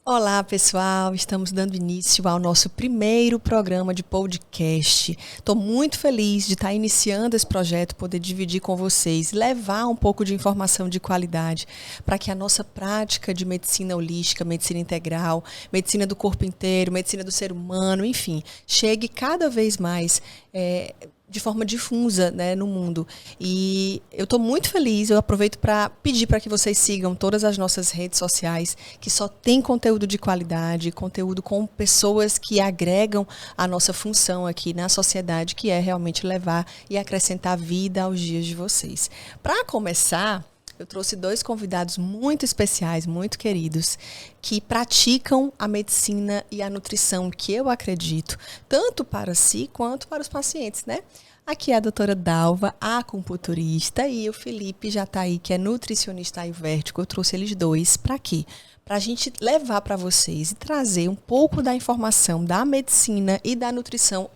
Olá, pessoal! Estamos dando início ao nosso primeiro programa de podcast. Estou muito feliz de estar iniciando esse projeto, poder dividir com vocês, levar um pouco de informação de qualidade para que a nossa prática de medicina holística, medicina integral, medicina do corpo inteiro, medicina do ser humano, enfim, chegue cada vez mais de forma difusa, né, no mundo. E eu estou muito feliz, eu aproveito para pedir para que vocês sigam todas as nossas redes sociais, que só tem conteúdo de qualidade, conteúdo com pessoas que agregam a nossa função aqui na sociedade, que é realmente levar e acrescentar vida aos dias de vocês. Para começar, eu trouxe 2 convidados muito especiais, muito queridos, que praticam a medicina e a nutrição, que eu acredito, tanto para si quanto para os pacientes, né? Aqui é a doutora Dalva, a acupunturista, e o Felipe já está aí, que é nutricionista ayurvédico. Eu trouxe eles 2 para aqui, para a gente levar para vocês e trazer um pouco da informação da medicina e da nutrição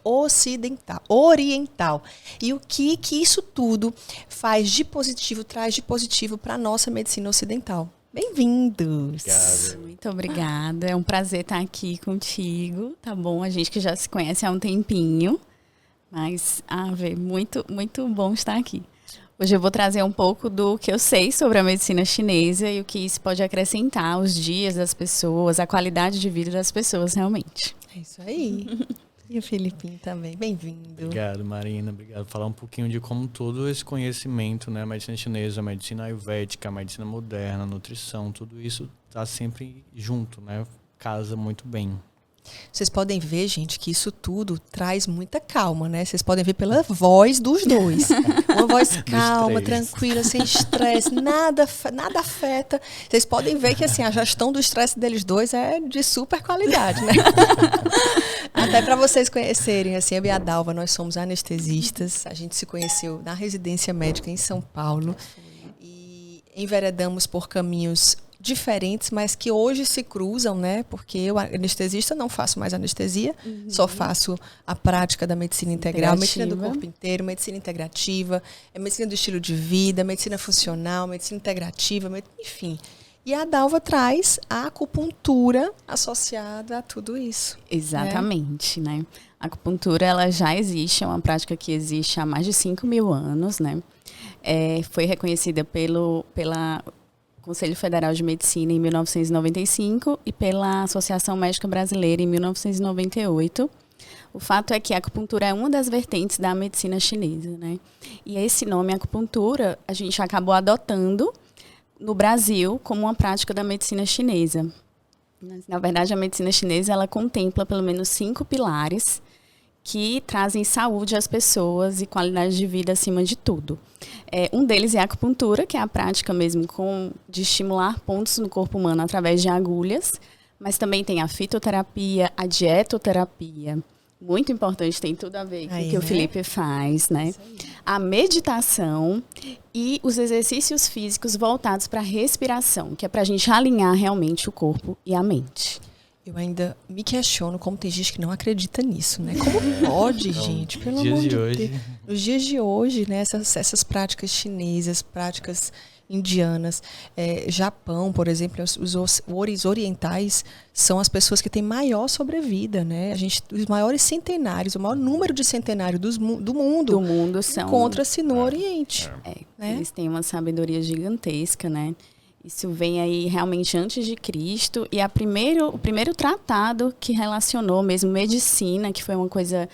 oriental. E o que isso tudo faz de positivo, traz de positivo para a nossa medicina ocidental. Bem-vindos! Obrigado. Muito obrigada. É um prazer estar aqui contigo, tá bom? A gente que já se conhece há um tempinho, mas, muito, muito bom estar aqui. Hoje eu vou trazer um pouco do que eu sei sobre a medicina chinesa e o que isso pode acrescentar aos dias das pessoas, a qualidade de vida das pessoas, realmente. É isso aí. E o Filipinho também, bem-vindo. Obrigado, Marina. Obrigado. Falar um pouquinho de como todo esse conhecimento, né, a medicina chinesa, a medicina ayurvédica, a medicina moderna, a nutrição, tudo isso está sempre junto, né? Casa muito bem. Vocês podem ver, gente, que isso tudo traz muita calma, né? Vocês podem ver pela voz dos 2. Uma voz calma, tranquila, sem estresse, nada afeta. Vocês podem ver que assim, a gestão do estresse deles 2 é de super qualidade, né? Até para vocês conhecerem, assim, eu e a Dalva, nós somos anestesistas. A gente se conheceu na residência médica em São Paulo e enveredamos por caminhos diferentes, mas que hoje se cruzam, né? Porque eu, anestesista, não faço mais anestesia, só faço a prática da medicina integral, medicina do corpo inteiro, medicina integrativa, medicina do estilo de vida, medicina funcional, medicina integrativa, enfim. E a Dalva traz a acupuntura associada a tudo isso. Exatamente, né? A acupuntura, ela já existe, é uma prática que existe há mais de 5.000 anos, né? Foi reconhecida pela Conselho Federal de Medicina em 1995 e pela Associação Médica Brasileira em 1998. O fato é que a acupuntura é uma das vertentes da medicina chinesa, né? E esse nome, acupuntura, a gente acabou adotando no Brasil como uma prática da medicina chinesa. Na verdade, a medicina chinesa, ela contempla pelo menos 5 pilares que trazem saúde às pessoas e qualidade de vida acima de tudo. Um deles é a acupuntura, que é a prática mesmo de estimular pontos no corpo humano através de agulhas, mas também tem a fitoterapia, a dietoterapia, muito importante, tem tudo a ver com o que o Felipe faz, né? A meditação e os exercícios físicos voltados para a respiração, que é para a gente alinhar realmente o corpo e a mente. Eu ainda me questiono como tem gente que não acredita nisso, né? Como pode, gente? Pelo amor de Deus. Nos dias de hoje, né? Essas práticas chinesas, práticas indianas, Japão, por exemplo, os orientais são as pessoas que têm maior sobrevida, né? Os maiores centenários, o maior número de centenários do mundo encontra-se no Oriente. Né? Eles têm uma sabedoria gigantesca, né? Isso vem aí realmente antes de Cristo. E o primeiro tratado que relacionou mesmo medicina, que foi uma coisa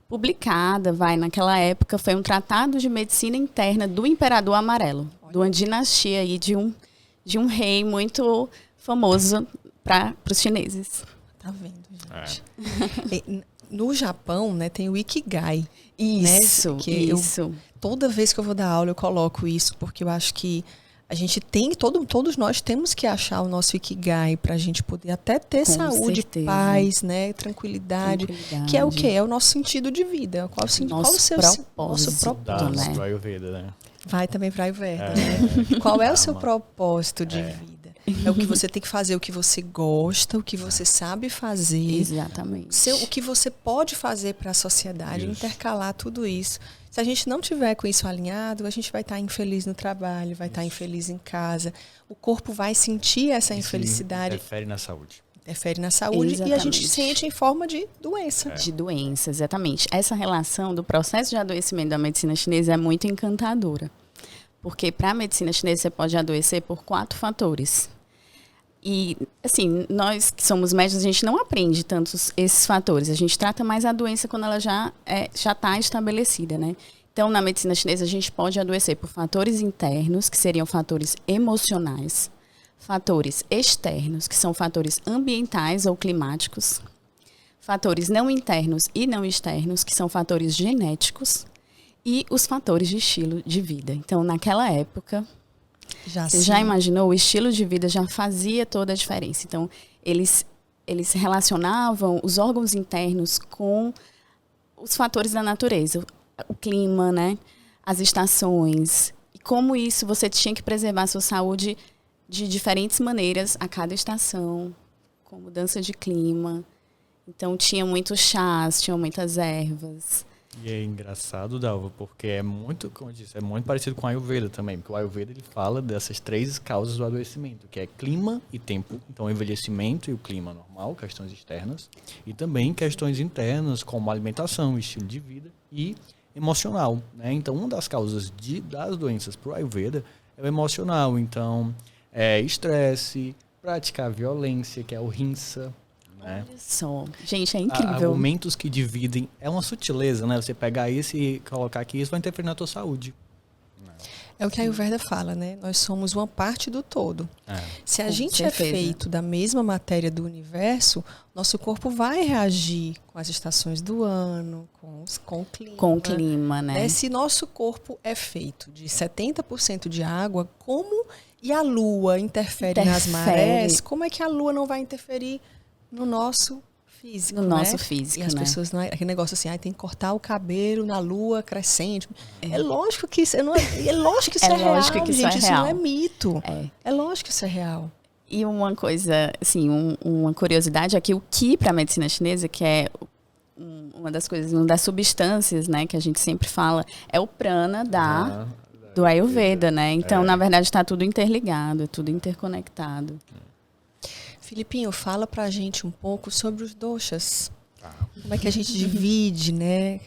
publicada, naquela época, foi um tratado de medicina interna do Imperador Amarelo, de uma dinastia aí de um rei muito famoso para os chineses. Tá vendo, gente? No Japão, né, tem o Ikigai. Isso, né, isso. Toda vez que eu vou dar aula, eu coloco isso, porque eu acho que a gente tem, todos nós temos que achar o nosso Ikigai para a gente poder até ter saúde, certeza. Paz, né, tranquilidade, que é o quê? É o nosso sentido de vida. Qual o seu propósito, né? Ayurveda, né? Vai também para Ayurveda, né? Qual é o seu propósito de vida? É o que você tem que fazer, o que você gosta, o que você sabe fazer. Exatamente. O que você pode fazer para a sociedade, intercalar tudo isso. Se a gente não tiver com isso alinhado, a gente vai estar infeliz no trabalho, vai estar infeliz em casa. O corpo vai sentir essa infelicidade. Interfere na saúde. interfere na saúde e a gente sente em forma de doença. De doença, exatamente. Essa relação do processo de adoecimento da medicina chinesa é muito encantadora. Porque para a medicina chinesa você pode adoecer por 4 fatores. E, assim, nós que somos médicos, a gente não aprende tantos esses fatores. A gente trata mais a doença quando ela já está estabelecida, né? Então, na medicina chinesa, a gente pode adoecer por fatores internos, que seriam fatores emocionais, fatores externos, que são fatores ambientais ou climáticos, fatores não internos e não externos, que são fatores genéticos, e os fatores de estilo de vida. Então, naquela época, você já imaginou, o estilo de vida já fazia toda a diferença. Então, eles relacionavam os órgãos internos com os fatores da natureza, o clima, né? As estações, e como isso você tinha que preservar a sua saúde de diferentes maneiras a cada estação, com mudança de clima. Então, tinha muitos chás, tinha muitas ervas. E é engraçado, Dalva, porque é muito, como eu disse, é muito parecido com o Ayurveda também, porque o Ayurveda ele fala dessas 3 causas do adoecimento, que é clima e tempo. Então, o envelhecimento e o clima normal, questões externas, e também questões internas, como alimentação, estilo de vida e emocional, né? Então, uma das causas das doenças para o Ayurveda é o emocional. Então, estresse, praticar violência, que é o Hinsa. Olha só. Gente, é incrível. Argumentos que dividem. É uma sutileza, né? Você pegar isso e colocar aqui, isso vai interferir na tua saúde. É o que a Ayurveda fala, né? Nós somos uma parte do todo. Se a gente é feito da mesma matéria do universo, nosso corpo vai reagir com as estações do ano, com o clima. Com o clima, né? Se nosso corpo é feito de 70% de água, e a lua interfere nas marés, como é que a lua não vai interferir no nosso físico, no nosso físico, e as pessoas, aquele negócio assim, tem que cortar o cabelo na lua crescente. É lógico que isso não é lógico que isso é real, gente, isso não é mito. É lógico que isso é real. E uma coisa, assim, uma curiosidade é que o Qi para a medicina chinesa, que é uma das coisas, uma das substâncias, né, que a gente sempre fala, é o prana do Ayurveda, né? Então, na verdade, está tudo interligado, é tudo interconectado. Filipinho, fala pra gente um pouco sobre os doshas. Como é que a gente divide, né?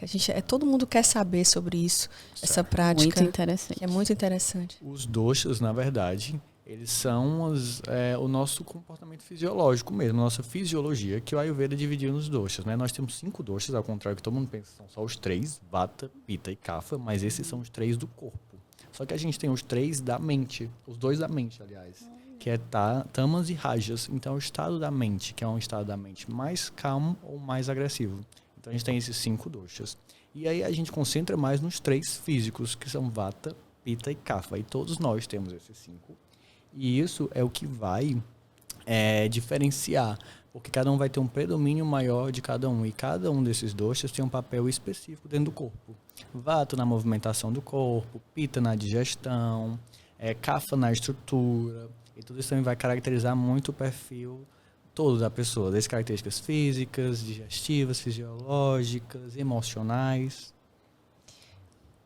Todo mundo quer saber sobre isso, essa prática. Muito interessante. Que é muito interessante. Os doshas, na verdade, eles são o nosso comportamento fisiológico mesmo, nossa fisiologia, que o Ayurveda dividiu nos doshas, né? Nós temos 5 doshas, ao contrário que todo mundo pensa, são só os 3, Vata, Pitta e Kapha, mas esses são os 3 do corpo. Só que a gente tem os 3 da mente, os 2 da mente, aliás. Que é tamas e rajas. Então, o estado da mente, que é um estado da mente mais calmo ou mais agressivo. Então, a gente tem esses 5 doshas. E aí, a gente concentra mais nos 3 físicos, que são Vata, Pitta e Kapha. E todos nós temos esses 5. E isso é o que vai diferenciar. Porque cada um vai ter um predomínio maior de cada um. E cada um desses doshas tem um papel específico dentro do corpo. Vata na movimentação do corpo, Pitta na digestão, Kapha na estrutura. E tudo isso também vai caracterizar muito o perfil todo da pessoa, das características físicas, digestivas, fisiológicas, emocionais.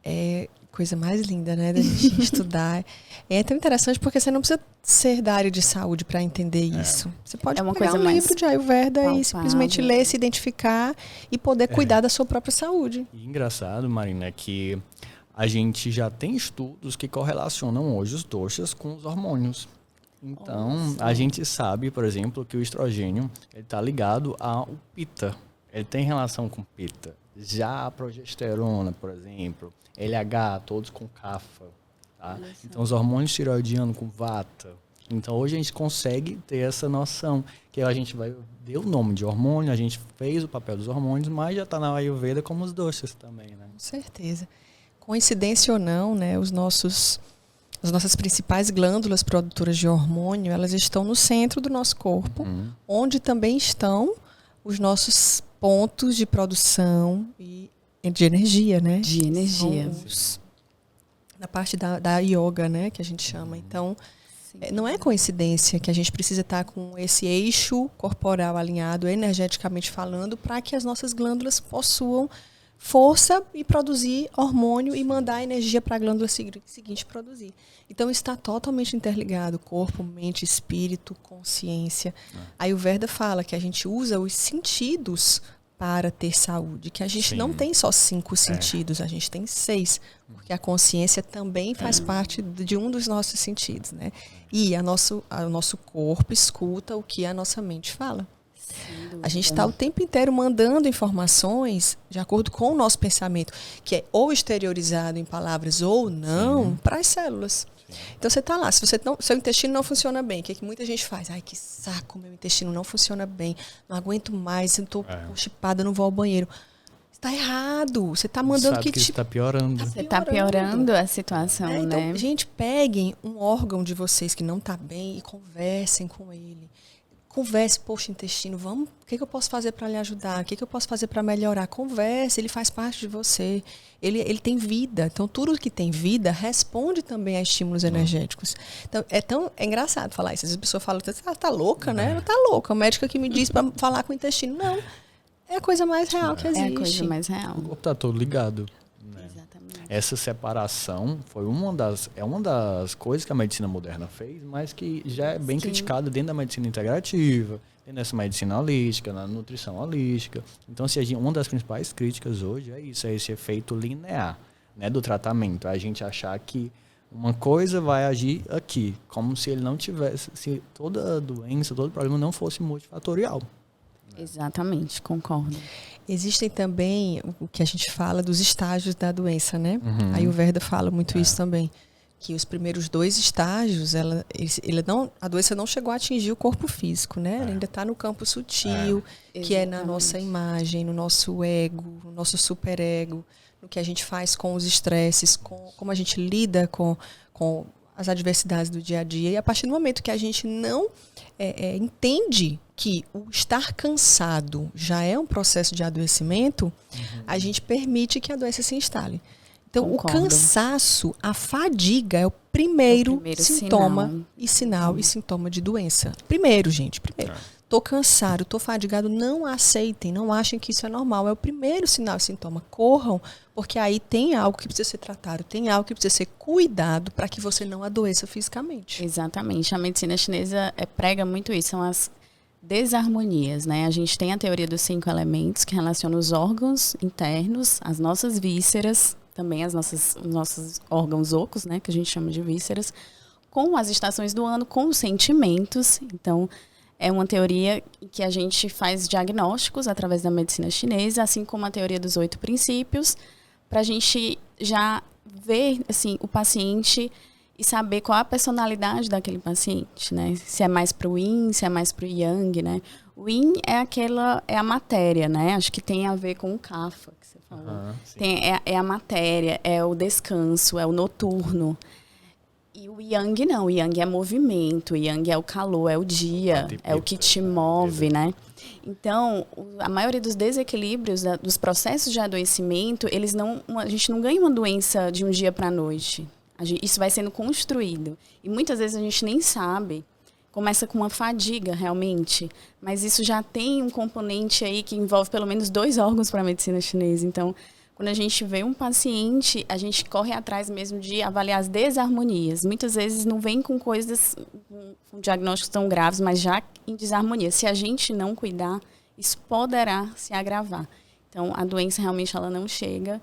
É coisa mais linda, né, da gente estudar. É tão interessante porque você não precisa ser da área de saúde para entender isso. Você pode pegar um livro de Ayurveda palpável. E simplesmente ler, se identificar e poder cuidar da sua própria saúde. E engraçado, Marina, é que a gente já tem estudos que correlacionam hoje os doshas com os hormônios. Então, a gente sabe, por exemplo, que o estrogênio está ligado ao Pitta. Ele tem relação com Pitta. Já a progesterona, por exemplo, LH, todos com Kapha. Tá? Então, os hormônios tiroidianos com Vata. Então, hoje a gente consegue ter essa noção, que a gente deu o nome de hormônio, a gente fez o papel dos hormônios, mas já está na Ayurveda como os doshas também, né? Com certeza. Coincidência ou não, né, as nossas principais glândulas produtoras de hormônio, elas estão no centro do nosso corpo, onde também estão os nossos pontos de produção e de energia, né? De energia. Na parte da yoga, né, que a gente chama. Então, não é coincidência que a gente precisa estar com esse eixo corporal alinhado, energeticamente falando, para que as nossas glândulas possuam força e produzir hormônio e mandar a energia para a glândula seguinte produzir. Então, está totalmente interligado, corpo, mente, espírito, consciência. Aí o Ayurveda fala que a gente usa os sentidos para ter saúde, que a gente não tem só 5 sentidos, a gente tem 6, porque a consciência também faz parte de um dos nossos sentidos, né? E o nosso corpo escuta o que a nossa mente fala. A gente está o tempo inteiro mandando informações de acordo com o nosso pensamento, que é ou exteriorizado em palavras ou não, para as células. Então você está lá, se seu intestino não funciona bem, o que muita gente faz? Ai, que saco, meu intestino não funciona bem, não aguento mais, eu estou constipada, não vou ao banheiro. Está errado, você está mandando que isso está piorando. Você está piorando a situação, né? Então, gente, peguem um órgão de vocês que não está bem e conversem com ele. Converse, poxa, intestino, o que eu posso fazer para lhe ajudar? O que eu posso fazer para melhorar? Converse, ele faz parte de você. Ele tem vida. Então, tudo que tem vida responde também a estímulos energéticos. Então, é engraçado falar isso. As pessoas falam, tá louca, né? Ela tá louca. O médico que me diz para falar com o intestino. Não, é a coisa mais real que existe. É a coisa mais real. O corpo tá todo ligado. Exatamente. Essa separação foi uma das coisas que a medicina moderna fez, mas que já é bem criticada dentro da medicina integrativa, dentro dessa medicina holística, na nutrição holística. Então, uma das principais críticas hoje é isso, é esse efeito linear, né, do tratamento. A gente achar que uma coisa vai agir aqui, como se ele não tivesse, se toda doença, todo problema não fosse multifatorial. Exatamente, concordo. Existem também o que a gente fala dos estágios da doença, né? A Ayurveda fala muito isso também. Que os primeiros 2 estágios, a doença não chegou a atingir o corpo físico, né? Ela ainda está no campo sutil, que é na nossa imagem, no nosso ego, no nosso superego, no que a gente faz com os estresses, como a gente lida com as adversidades do dia a dia. E a partir do momento que a gente não entende que o estar cansado já é um processo de adoecimento, a gente permite que a doença se instale. Então, Concordo. O cansaço, a fadiga é o primeiro sintoma sinal e sintoma de doença. Primeiro. Estou cansado, estou fadigado, não aceitem, não achem que isso é normal. É o primeiro sinal e sintoma. Corram, porque aí tem algo que precisa ser tratado, tem algo que precisa ser cuidado para que você não adoeça fisicamente. Exatamente. A medicina chinesa prega muito isso, são as desarmonias, né? A gente tem a teoria dos 5 elementos que relacionam os órgãos internos, as nossas vísceras, também os nossos órgãos ocos, né? Que a gente chama de vísceras, com as estações do ano, com os sentimentos. Então, é uma teoria que a gente faz diagnósticos através da medicina chinesa, assim como a teoria dos 8 princípios, para a gente já ver assim, o paciente e saber qual a personalidade daquele paciente, né? Se é mais para o Yin, se é mais para o Yang, né? O Yin é a matéria, né? Acho que tem a ver com o Kapha, que você falou. É a matéria, é o descanso, é o noturno. E o Yang não, o Yang é movimento, o Yang é o calor, é o dia, é o que te move, né? Então, a maioria dos desequilíbrios, dos processos de adoecimento, a gente não ganha uma doença de um dia para a noite. Isso vai sendo construído. E muitas vezes a gente nem sabe. Começa com uma fadiga, realmente. Mas isso já tem um componente aí que envolve pelo menos 2 órgãos para a medicina chinesa. Então, quando a gente vê um paciente, a gente corre atrás mesmo de avaliar as desarmonias. Muitas vezes não vem com coisas, com diagnósticos tão graves, mas já em desarmonia. Se a gente não cuidar, isso poderá se agravar. Então, a doença realmente ela não chega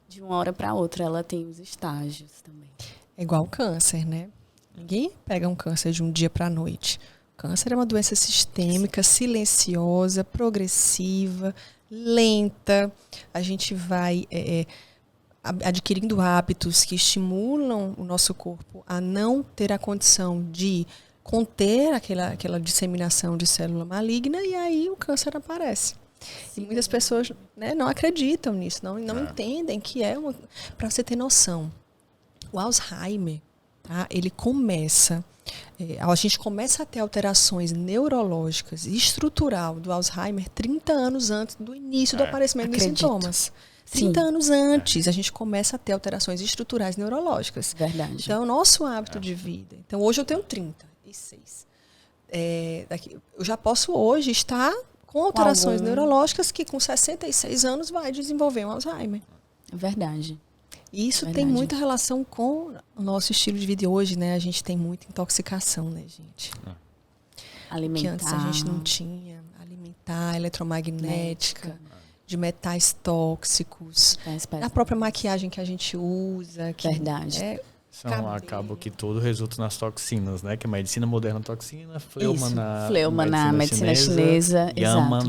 de uma hora para outra, ela tem os estágios também. É igual o câncer, né? Ninguém pega um câncer de um dia para a noite. O câncer é uma doença sistêmica, silenciosa, progressiva, lenta. A gente vai adquirindo hábitos que estimulam o nosso corpo a não ter a condição de conter aquela disseminação de célula maligna e aí o câncer aparece. Sim. E muitas pessoas, né, não acreditam nisso, não entendem que é uma... Para você ter noção, o Alzheimer, tá, ele começa... a gente começa a ter alterações neurológicas e estrutural do Alzheimer 30 anos antes do início do aparecimento dos sintomas. 30 anos antes, a gente começa a ter alterações estruturais neurológicas. Verdade. Então, é o nosso hábito de vida. Então, hoje eu tenho 36. Eu já posso hoje estar com alterações neurológicas que com 66 anos vai desenvolver um Alzheimer. Verdade. E isso tem muita relação com o nosso estilo de vida hoje, né? A gente tem muita intoxicação, né, gente? Alimentar. Que antes a gente não tinha. Alimentar, eletromagnética, de metais tóxicos, a própria maquiagem que a gente usa. Que Verdade. Acaba que tudo resulta nas toxinas, né? Que a medicina moderna toxina, fleuma na medicina chinesa, Yama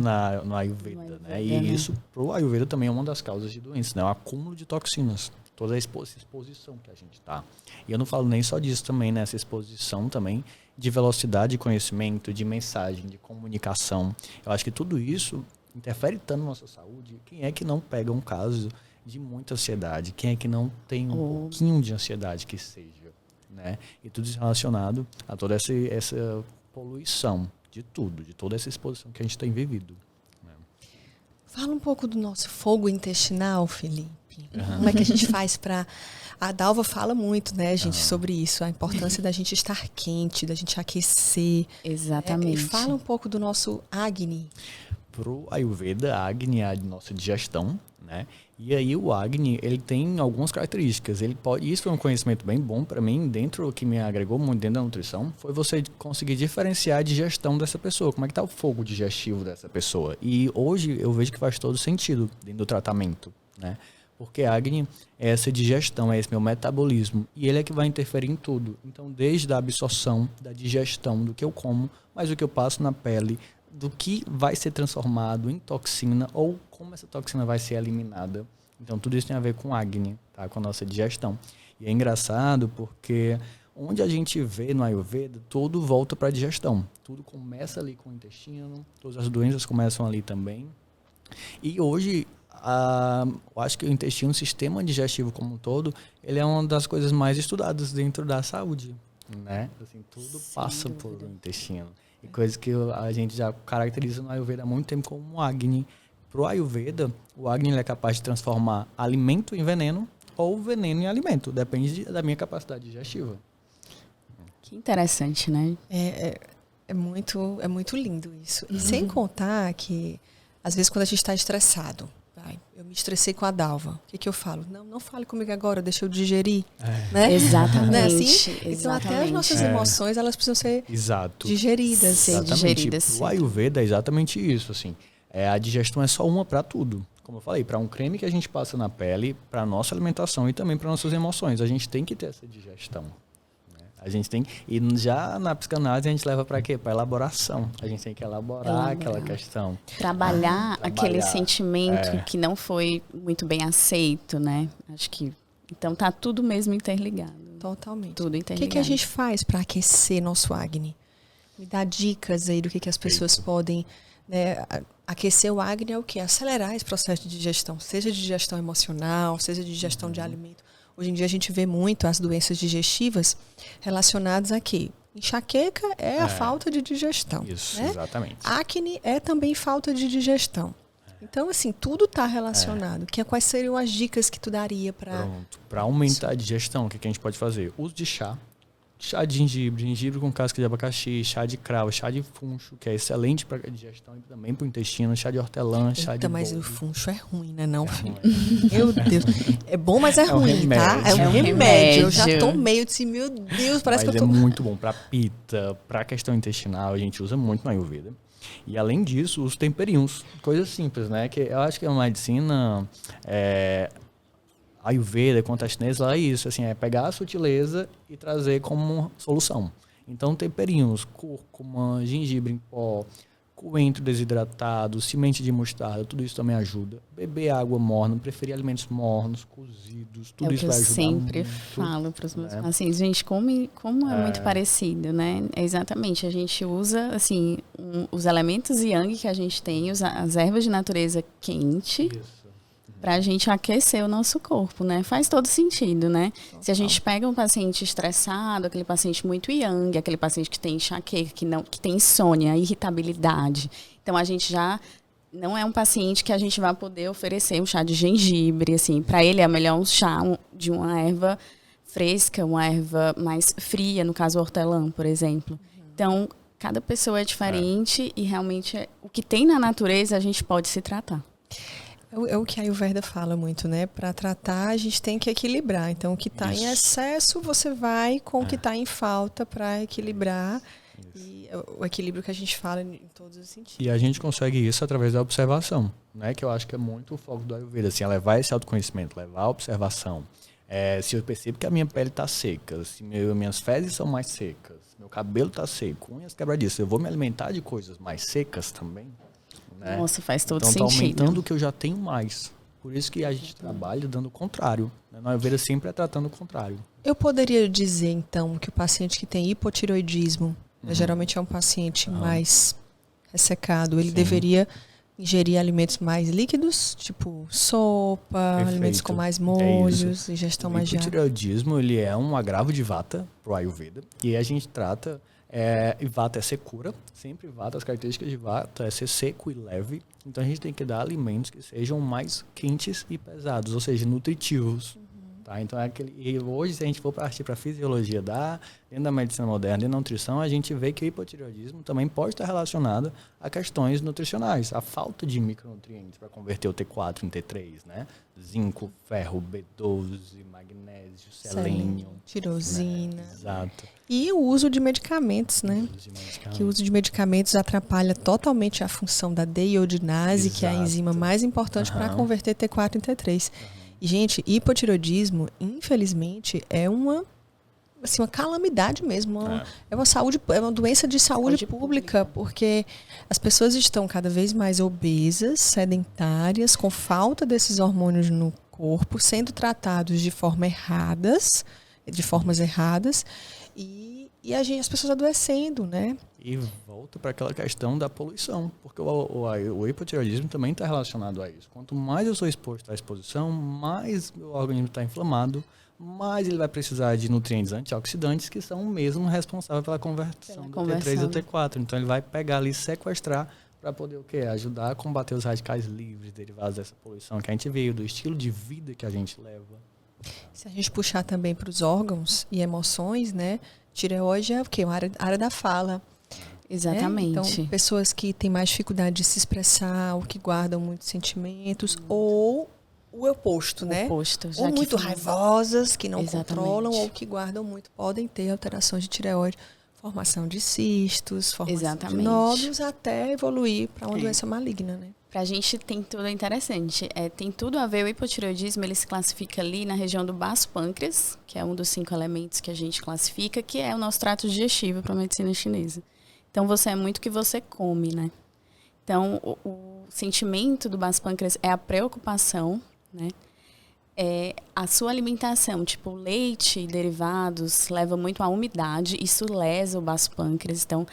no Ayurveda, né? E isso pro Ayurveda também é uma das causas de doenças, né? O acúmulo de toxinas, toda a exposição que a gente tá. E eu não falo nem só disso também, né? Essa exposição também de velocidade de conhecimento, de mensagem, de comunicação. Eu acho que tudo isso interfere tanto na nossa saúde. Quem é que não pega um caso de muita ansiedade? Quem é que não tem um pouquinho de ansiedade que seja, né? E tudo isso relacionado a toda essa poluição de tudo, de toda essa exposição que a gente tem vivido. Né? Fala um pouco do nosso fogo intestinal, Felipe. Como é que a gente faz para... A Dalva fala muito, né, gente, sobre isso, a importância da gente estar quente, da gente aquecer. Exatamente. Fala um pouco do nosso Agni. Pro Ayurveda, a Agni é a nossa digestão, né? E aí o Agni, ele tem algumas características. Isso foi um conhecimento bem bom para mim, dentro que me agregou muito dentro da nutrição, foi você conseguir diferenciar a digestão dessa pessoa. Como é que tá o fogo digestivo dessa pessoa? E hoje eu vejo que faz todo sentido dentro do tratamento, né? Porque Agni é essa digestão, é esse meu metabolismo. E ele é que vai interferir em tudo. Então, desde a absorção, da digestão, do que eu como, mas o que eu passo na pele, do que vai ser transformado em toxina ou como essa toxina vai ser eliminada. Então, tudo isso tem a ver com Agni, tá? Com a nossa digestão. E é engraçado porque onde a gente vê no Ayurveda, tudo volta para a digestão. Tudo começa ali com o intestino, todas as doenças começam ali também. E hoje... eu acho que o intestino, o sistema digestivo como um todo, ele é uma das coisas mais estudadas dentro da saúde, né? Assim, tudo passa por o intestino. E coisa que a gente já caracteriza no Ayurveda há muito tempo como o Agni. Pro Ayurveda, o Agni é capaz de transformar alimento em veneno ou veneno em alimento. Depende da minha capacidade digestiva. Que interessante, né? É muito lindo isso. E sem contar que, às vezes, quando a gente está estressado, eu me estressei com a Dalva. O que eu falo? Não fale comigo agora, deixa eu digerir. Né? Exatamente. Né? Assim? Então, até as nossas emoções, elas precisam ser digeridas. O Ayurveda é exatamente isso. Assim. A digestão é só uma para tudo. Como eu falei, para um creme que a gente passa na pele, para nossa alimentação e também para nossas emoções. A gente tem que ter essa digestão. A gente tem, e já na psicanálise a gente leva para quê? Para elaboração. A gente tem que elaborar aquela questão. Trabalhar aquele sentimento que não foi muito bem aceito, né? Acho que então tá tudo mesmo interligado. Totalmente. Tudo interligado. O que a gente faz para aquecer nosso Agni? Me dá dicas aí do que as pessoas podem, né? Aquecer o Agni é o quê? Acelerar esse processo de digestão, seja de digestão emocional, seja de digestão de alimento. Hoje em dia a gente vê muito as doenças digestivas relacionadas a quê? Enxaqueca é a falta de digestão. Isso, né? Exatamente. Acne é também falta de digestão. Então, assim, tudo está relacionado. Quais seriam as dicas que tu daria para... Para aumentar a digestão, o que a gente pode fazer? Uso de chá. Chá de gengibre com casca de abacaxi, chá de cravo, chá de funcho, que é excelente para a digestão e também para o intestino, chá de hortelã, chá de mas boldo. O funcho é ruim, né? Não, meu Deus. É bom, mas é ruim, tá? É um remédio. remédio. Eu já tomei, eu disse, meu Deus, parece mas que eu tô... é muito bom para pita, para a questão intestinal, a gente usa muito na Ayurveda. E além disso, os temperinhos, coisas simples, né? Que eu acho que a medicina... Ayurveda, quanto a chinesa, é isso, assim, é pegar a sutileza e trazer como solução. Então, temperinhos, cúrcuma, gengibre em pó, coentro desidratado, semente de mostarda, tudo isso também ajuda. Beber água morna, preferir alimentos mornos, cozidos, tudo isso vai ajudar muito. Eu sempre falo para os meus pacientes, gente, como é muito parecido, né? Exatamente, a gente usa, assim, os elementos yang que a gente tem, as ervas de natureza quente, isso. Para a gente aquecer o nosso corpo, né? Faz todo sentido, né? Se a gente pega um paciente estressado, aquele paciente muito yang, aquele paciente que tem enxaqueca, que tem insônia, irritabilidade. Então, a gente já não é um paciente que a gente vai poder oferecer um chá de gengibre, assim. Para ele é melhor um chá de uma erva fresca, uma erva mais fria, no caso, hortelã, por exemplo. Então, Cada pessoa é diferente e realmente o que tem na natureza a gente pode se tratar. É o que a Ayurveda fala muito, né? Para tratar, a gente tem que equilibrar. Então, o que está em excesso, você vai com o que está em falta para equilibrar. E o equilíbrio que a gente fala em todos os sentidos. E a gente consegue isso através da observação, né? Que eu acho que é muito o foco do Ayurveda, assim, é levar esse autoconhecimento, levar a observação. Se eu percebo que a minha pele está seca, se minhas fezes são mais secas, meu cabelo está seco, unhas quebradiças, eu vou me alimentar de coisas mais secas também? Né? Nossa, faz todo então, sentido. Então, aumentando o que eu já tenho mais. Por isso que a gente trabalha dando o contrário. Né? Na Ayurveda sempre é tratando o contrário. Eu poderia dizer, então, que o paciente que tem hipotireoidismo, geralmente é um paciente mais ressecado, ele deveria ingerir alimentos mais líquidos, tipo sopa, alimentos com mais molhos, ingestão mais de água. O hipotireoidismo, ele é um agravo de Vata pro Ayurveda. E a gente trata... Vata é secura, sempre Vata, as características de Vata é ser seco e leve. Então a gente tem que dar alimentos que sejam mais quentes e pesados, ou seja, nutritivos. Tá? Então e hoje, se a gente for partir para a fisiologia dentro da medicina moderna, dentro da nutrição, a gente vê que o hipotireoidismo também pode estar relacionado a questões nutricionais, a falta de micronutrientes para converter o T4 em T3, né? Zinco, ferro, B12, magnésio, selênio, tirosina. Né? Exato. E o uso de medicamentos, né? Que o uso de medicamentos atrapalha totalmente a função da deiodinase, que é a enzima mais importante para converter T4 em T3. E, gente, hipotireoidismo, infelizmente, é uma calamidade mesmo. É uma doença de saúde pública, porque as pessoas estão cada vez mais obesas, sedentárias, com falta desses hormônios no corpo, sendo tratados de formas erradas, e as pessoas adoecendo, né? E volta para aquela questão da poluição, porque o hipotireoidismo também está relacionado a isso. Quanto mais eu sou exposto à exposição, mais meu organismo está inflamado, mais ele vai precisar de nutrientes antioxidantes, que são mesmo responsáveis pela conversão do T3 e do T4. Então ele vai pegar ali, sequestrar, para poder o quê? Ajudar a combater os radicais livres derivados dessa poluição que a gente veio, do estilo de vida que a gente leva. Se a gente puxar também para os órgãos e emoções, né? Tireoide é o quê? Uma área da fala. Exatamente. Então, pessoas que têm mais dificuldade de se expressar, ou que guardam muitos sentimentos, ou o oposto, né? Ou muito raivosas, que não controlam, ou que guardam muito, podem ter alterações de tireoide, formação de cistos, formação de nódulos, até evoluir para uma doença maligna, né? Pra gente tem tudo interessante. Tem tudo a ver, o hipotireoidismo, ele se classifica ali na região do baço pâncreas, que é um dos 5 elementos que a gente classifica, que é o nosso trato digestivo para a medicina chinesa. Então, você é muito o que você come, né? Então, o sentimento do baço pâncreas é a preocupação, né? A sua alimentação, tipo leite e derivados, leva muito à umidade, isso lesa o baço pâncreas, então,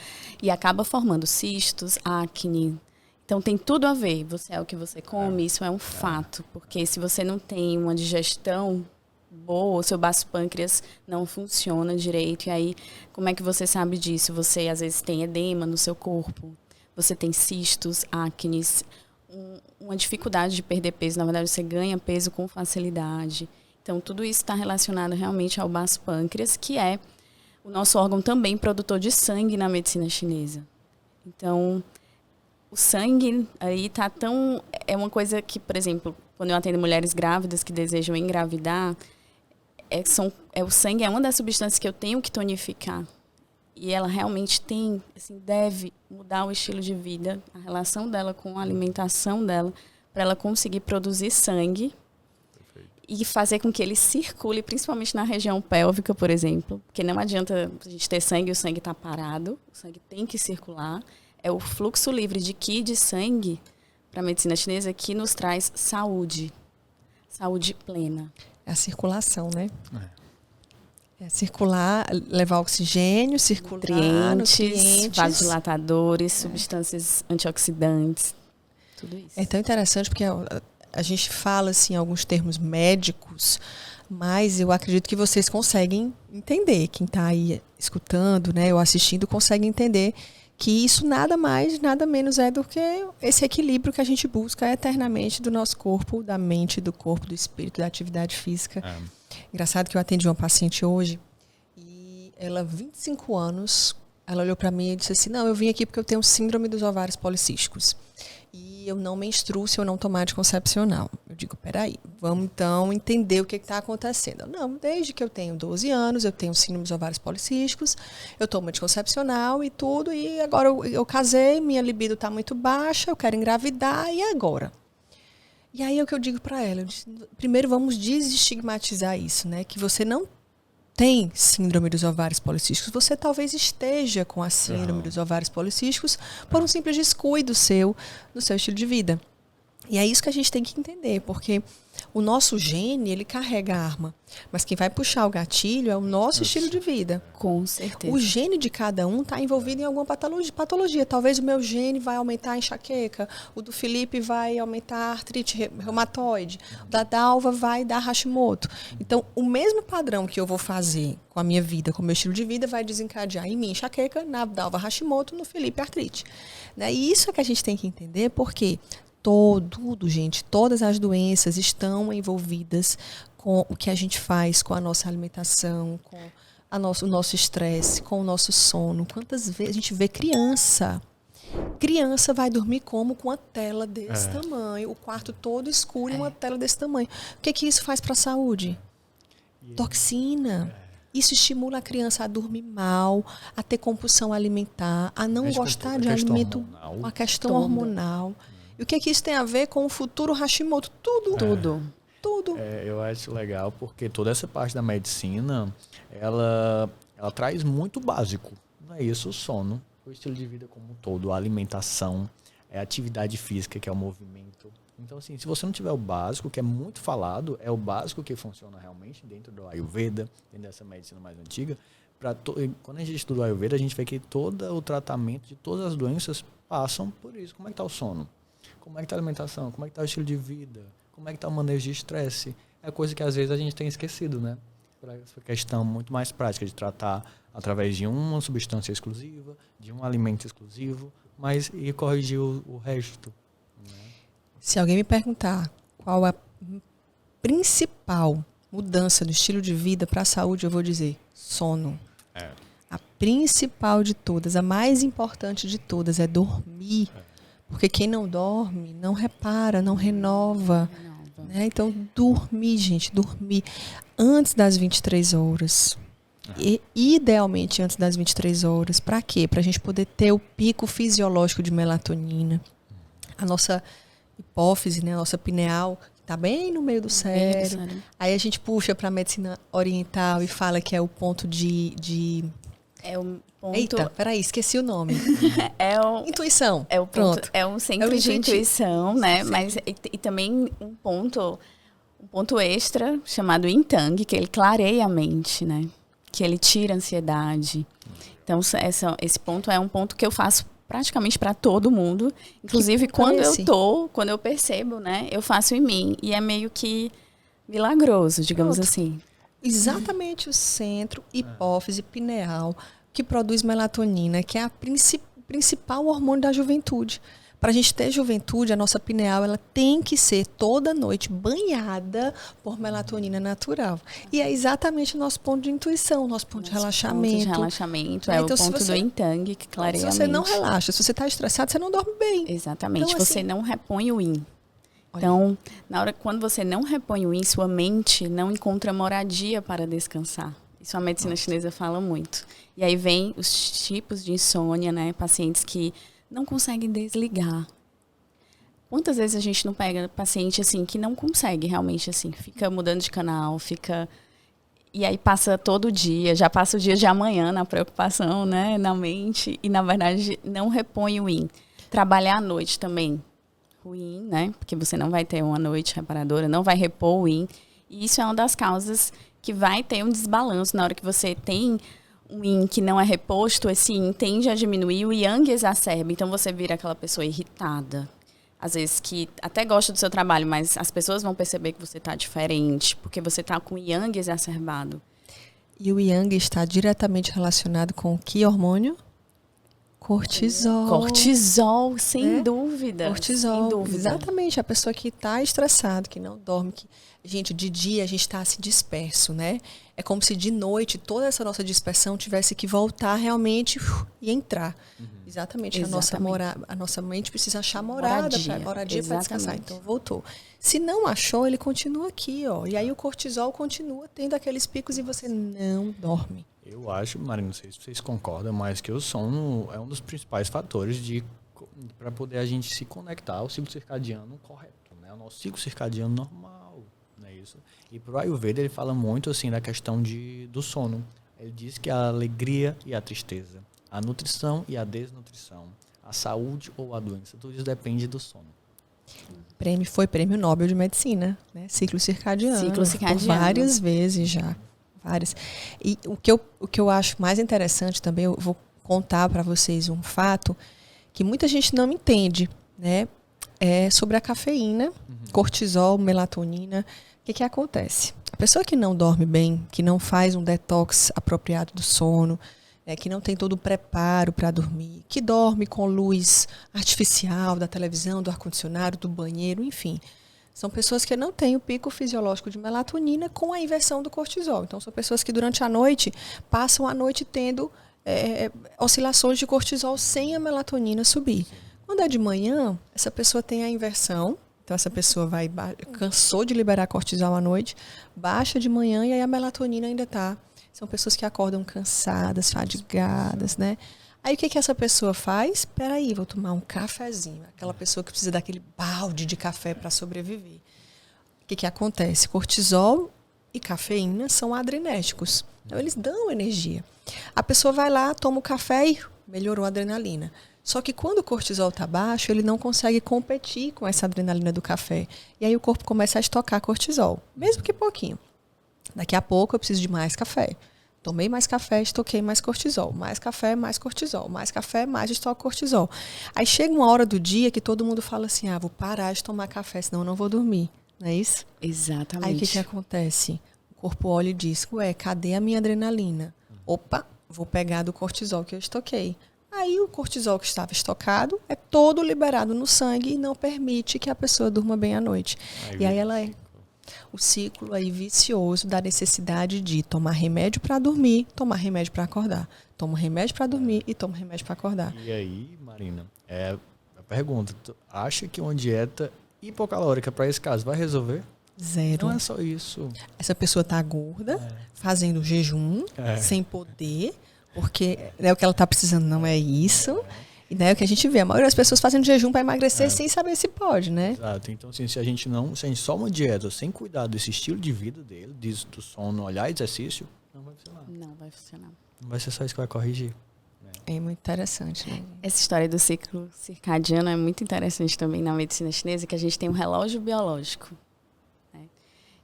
e acaba formando cistos, acne. Então, tem tudo a ver. Você é o que você come, isso é um fato. Porque se você não tem uma digestão boa, o seu baço pâncreas não funciona direito. E aí, como é que você sabe disso? Você, às vezes, tem edema no seu corpo. Você tem cistos, acnes, uma dificuldade de perder peso. Na verdade, você ganha peso com facilidade. Então, tudo isso está relacionado realmente ao baço pâncreas, que é o nosso órgão também produtor de sangue na medicina chinesa. Então, o sangue aí tá tão... É uma coisa que, por exemplo, quando eu atendo mulheres grávidas que desejam engravidar, o sangue é uma das substâncias que eu tenho que tonificar. E ela realmente deve mudar o estilo de vida, a relação dela com a alimentação dela, para ela conseguir produzir sangue. Perfeito. E fazer com que ele circule, principalmente na região pélvica, por exemplo. Porque não adianta a gente ter sangue e o sangue tá parado. O sangue tem que circular. É o fluxo livre de Qi, de sangue, para a medicina chinesa, que nos traz saúde. Saúde plena. É a circulação, né? É circular, levar oxigênio, circular nutrientes, vasodilatadores, substâncias antioxidantes, tudo isso. É tão interessante porque a gente fala assim alguns termos médicos, mas eu acredito que vocês conseguem entender. Quem está aí escutando, né, ou assistindo, consegue entender que isso nada mais, nada menos é do que esse equilíbrio que a gente busca eternamente do nosso corpo, da mente, do corpo, do espírito, da atividade física. Engraçado que eu atendi uma paciente hoje e ela, 25 anos, Ela olhou para mim e disse assim, não, eu vim aqui porque eu tenho síndrome dos ovários policísticos. E eu não menstruo se eu não tomar anticoncepcional. Eu digo, peraí, vamos então entender o que está acontecendo. Não, desde que eu tenho 12 anos, eu tenho síndrome dos ovários policísticos, eu tomo anticoncepcional e tudo, e agora eu casei, minha libido está muito baixa, eu quero engravidar, e agora? E aí é o que eu digo para ela, eu disse, primeiro vamos desestigmatizar isso, né? Que você não tem síndrome dos ovários policísticos, você talvez esteja com a síndrome dos ovários policísticos por um simples descuido seu no seu estilo de vida. E é isso que a gente tem que entender, porque o nosso gene, ele carrega a arma, mas quem vai puxar o gatilho é o nosso estilo de vida. Com certeza. O gene de cada um está envolvido em alguma patologia. Talvez o meu gene vai aumentar a enxaqueca, o do Felipe vai aumentar a artrite reumatoide, o da Dalva vai dar Hashimoto. Então, o mesmo padrão que eu vou fazer com a minha vida, com o meu estilo de vida, vai desencadear em mim enxaqueca, na Dalva Hashimoto, no Felipe artrite. Né? E isso é que a gente tem que entender, porque tudo, gente, todas as doenças estão envolvidas com o que a gente faz, com a nossa alimentação, com o nosso estresse, com o nosso sono. Quantas vezes a gente vê criança vai dormir como? Com uma tela desse tamanho, o quarto todo escuro e uma tela desse tamanho. O que isso faz para a saúde? Toxina. Isso estimula a criança a dormir mal, a ter compulsão alimentar, a não gostar de alimento, uma questão hormonal. E o que isso tem a ver com o futuro Hashimoto? Tudo. Eu acho legal porque toda essa parte da medicina, ela traz muito básico. Não é isso, o sono, o estilo de vida como um todo, a alimentação, a atividade física, que é o movimento. Então, assim, se você não tiver o básico, que é muito falado, é o básico que funciona realmente dentro do Ayurveda, dentro dessa medicina mais antiga. Quando a gente estuda o Ayurveda, a gente vê que todo o tratamento de todas as doenças passam por isso. Como é que está o sono? Como é que está a alimentação? Como é que está o estilo de vida? Como é que está o manejo de estresse? É coisa que às vezes a gente tem esquecido, né? Por essa questão muito mais prática de tratar através de uma substância exclusiva, de um alimento exclusivo, mas e corrigir o resto. Né? Se alguém me perguntar qual a principal mudança do estilo de vida para a saúde, eu vou dizer sono. A principal de todas, a mais importante de todas é dormir. Porque quem não dorme, não repara, não renova. Né? Então, dormir, gente, dormir antes das 23 horas. E, idealmente antes das 23 horas. Para quê? Para a gente poder ter o pico fisiológico de melatonina. A nossa hipófise, né? A nossa pineal, está bem no meio do cérebro. Aí a gente puxa para a medicina oriental e fala que é o ponto de... É um ponto... Eita, peraí, esqueci o nome. Intuição. É o ponto, pronto. É um centro de intuição, né? Mas e também um ponto extra chamado Yin Tang, que ele clareia a mente, né? Que ele tira a ansiedade. Então esse ponto é um ponto que eu faço praticamente para todo mundo, inclusive quando eu percebo, né? Eu faço em mim e é meio que milagroso, digamos assim. Exatamente o centro, hipófise, pineal, que produz melatonina, que é a principal hormônio da juventude. Para a gente ter juventude, a nossa pineal ela tem que ser toda noite banhada por melatonina natural. E é exatamente o nosso ponto de intuição, nosso ponto de relaxamento. Ponto de relaxamento, é então, o ponto do Yin Tang que clareia a mente. Se você não relaxa, se você está estressado, você não dorme bem. Exatamente, então, você não repõe o Yin. Olha. Então, quando você não repõe o Yin, sua mente não encontra moradia para descansar. Isso a medicina chinesa fala muito. E aí vem os tipos de insônia, né? Pacientes que não conseguem desligar. Quantas vezes a gente não pega paciente assim que não consegue realmente assim, fica mudando de canal, e aí passa todo dia, já passa o dia de amanhã na preocupação, né, na mente, e na verdade não repõe o Yin. Trabalhar à noite também, o Yin, né, porque você não vai ter uma noite reparadora, não vai repor o Yin, e isso é uma das causas que vai ter um desbalanço na hora que você tem um Yin que não é reposto, esse Yin tende a diminuir, o Yang exacerba, então você vira aquela pessoa irritada. Às vezes que até gosta do seu trabalho, mas as pessoas vão perceber que você está diferente, porque você está com o Yang exacerbado. E o Yang está diretamente relacionado com que hormônio? Cortisol, sem dúvida. Cortisol, sem dúvida. Exatamente. A pessoa que está estressada, que não dorme. Gente, de dia a gente está assim disperso, né? É como se de noite toda essa nossa dispersão tivesse que voltar realmente e entrar. Exatamente. A nossa mente precisa achar moradia para descansar. Então, voltou. Se não achou, ele continua aqui, ó. E aí o cortisol continua tendo aqueles picos e você não dorme. Eu acho, Marina, não sei se vocês concordam, mas que o sono é um dos principais fatores para poder a gente se conectar ao ciclo circadiano correto, né? O nosso ciclo circadiano normal, não é isso? E pro Ayurveda ele fala muito assim da questão do sono. Ele diz que a alegria e a tristeza, a nutrição e a desnutrição, a saúde ou a doença, tudo isso depende do sono. Foi prêmio Nobel de Medicina, né? Ciclo circadiano. Ciclo circadiano. Por várias vezes já. Várias. E o que eu acho mais interessante também, eu vou contar para vocês um fato que muita gente não entende, né? É sobre a cafeína, cortisol, melatonina. O que acontece? A pessoa que não dorme bem, que não faz um detox apropriado do sono, que não tem todo o preparo para dormir, que dorme com luz artificial da televisão, do ar-condicionado, do banheiro, enfim. São pessoas que não têm o pico fisiológico de melatonina com a inversão do cortisol. Então, são pessoas que durante a noite passam a noite tendo oscilações de cortisol sem a melatonina subir. Quando é de manhã, essa pessoa tem a inversão. Então, essa pessoa cansou de liberar cortisol à noite, baixa de manhã e aí a melatonina ainda está. São pessoas que acordam cansadas, fadigadas, né? Aí o que essa pessoa faz? Espera aí, vou tomar um cafezinho. Aquela pessoa que precisa daquele balde de café para sobreviver. O que acontece? Cortisol e cafeína são adrenérgicos. Então, eles dão energia. A pessoa vai lá, toma o café e melhorou a adrenalina. Só que quando o cortisol está baixo, ele não consegue competir com essa adrenalina do café. E aí o corpo começa a estocar cortisol, mesmo que pouquinho. Daqui a pouco eu preciso de mais café. Tomei mais café, estoquei mais cortisol. Mais café, mais cortisol. Mais café, mais estoque cortisol. Aí chega uma hora do dia que todo mundo fala assim, vou parar de tomar café, senão eu não vou dormir. Não é isso? Exatamente. Aí o que acontece? O corpo olha e diz, cadê a minha adrenalina? Opa, vou pegar do cortisol que eu estoquei. Aí o cortisol que estava estocado é todo liberado no sangue e não permite que a pessoa durma bem à noite. E aí ela o ciclo aí vicioso da necessidade de tomar remédio para dormir, tomar remédio para acordar. Toma remédio para dormir e toma remédio para acordar. E aí, Marina, a pergunta, tu acha que uma dieta hipocalórica para esse caso vai resolver? Zero. Não é só isso. Essa pessoa está gorda, fazendo jejum, sem poder, porque o que ela está precisando não é isso. E daí é o que a gente vê, a maioria das pessoas fazendo jejum para emagrecer sem saber se pode, né? Exato. Então, assim, se a gente só uma dieta sem cuidar desse estilo de vida dele, do sono, olhar exercício, não vai funcionar. Não vai funcionar. Não vai ser só isso que vai corrigir. Né? É muito interessante, né? Essa história do ciclo circadiano é muito interessante também na medicina chinesa, que a gente tem um relógio biológico, né?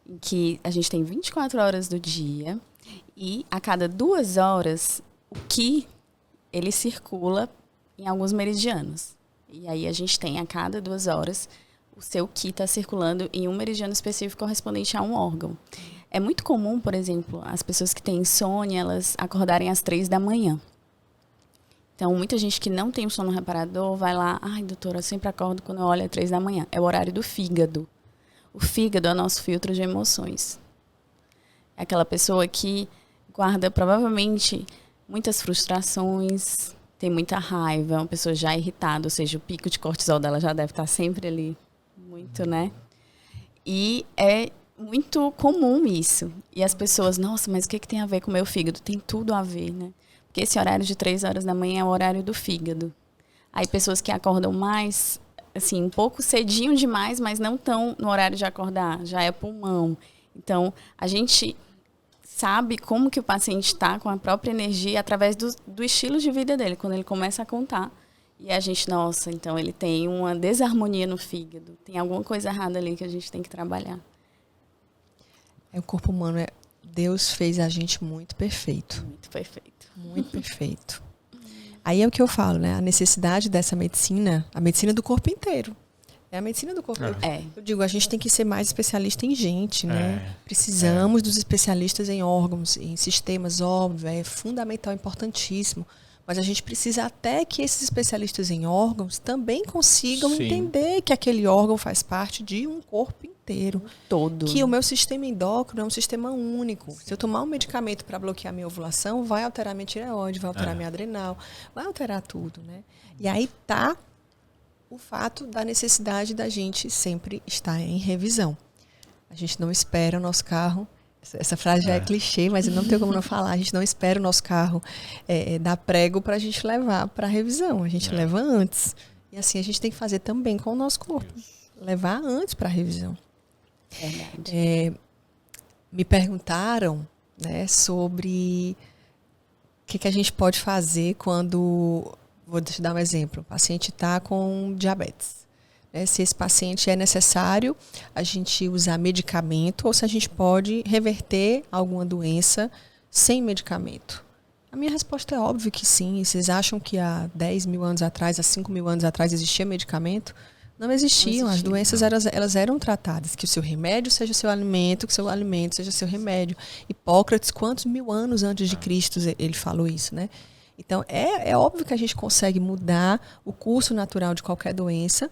Em que a gente tem 24 horas do dia e a cada 2 horas o Qi, ele circula em alguns meridianos. E aí a gente tem a cada 2 horas o seu Qi está circulando em um meridiano específico correspondente a um órgão. É muito comum, por exemplo, as pessoas que têm insônia, elas acordarem às 3 da manhã. Então, muita gente que não tem um sono reparador vai lá, doutora, eu sempre acordo quando eu olho às 3 da manhã. É o horário do fígado. O fígado é o nosso filtro de emoções. É aquela pessoa que guarda provavelmente muitas frustrações, tem muita raiva, é uma pessoa já irritada, ou seja, o pico de cortisol dela já deve estar sempre ali, muito, né? E é muito comum isso. E as pessoas, nossa, mas o que tem a ver com o meu fígado? Tem tudo a ver, né? Porque esse horário de 3 horas da manhã é o horário do fígado. Aí pessoas que acordam mais, assim, um pouco cedinho demais, mas não tão no horário de acordar, já é pulmão. Então, a gente sabe como que o paciente está com a própria energia através do estilo de vida dele, quando ele começa a contar. E a gente, nossa, então ele tem uma desarmonia no fígado, tem alguma coisa errada ali que a gente tem que trabalhar. O corpo humano, Deus fez a gente muito perfeito. Muito perfeito. Muito perfeito. Aí é o que eu falo, né? A necessidade dessa medicina, a medicina do corpo inteiro. É a medicina do corpo. Eu digo, a gente tem que ser mais especialista em gente, né? Precisamos dos especialistas em órgãos, em sistemas, óbvio, é fundamental, importantíssimo. Mas a gente precisa até que esses especialistas em órgãos também consigam Sim. entender que aquele órgão faz parte de um corpo inteiro. Todo. Que o meu sistema endócrino é um sistema único. Se eu tomar um medicamento para bloquear minha ovulação, vai alterar minha tireoide, vai alterar minha adrenal, vai alterar tudo, né? E aí tá o fato da necessidade da gente sempre estar em revisão. A gente não espera o nosso carro. Essa frase já é clichê, mas eu não tenho como não falar. A gente não espera o nosso carro dar prego para a gente levar para revisão. A gente leva antes. E assim a gente tem que fazer também com o nosso corpo. Levar antes para revisão. Verdade. Me perguntaram, né, sobre o que a gente pode fazer quando... Vou te dar um exemplo. O paciente está com diabetes. Se esse paciente é necessário a gente usar medicamento ou se a gente pode reverter alguma doença sem medicamento. A minha resposta é óbvio que sim. Vocês acham que há 10 mil anos atrás, há 5 mil anos atrás existia medicamento? Não existiam. As doenças elas eram tratadas. Que o seu remédio seja seu alimento, que o seu alimento seja seu remédio. Hipócrates, quantos mil anos antes de Cristo ele falou isso, né? Então, é óbvio que a gente consegue mudar o curso natural de qualquer doença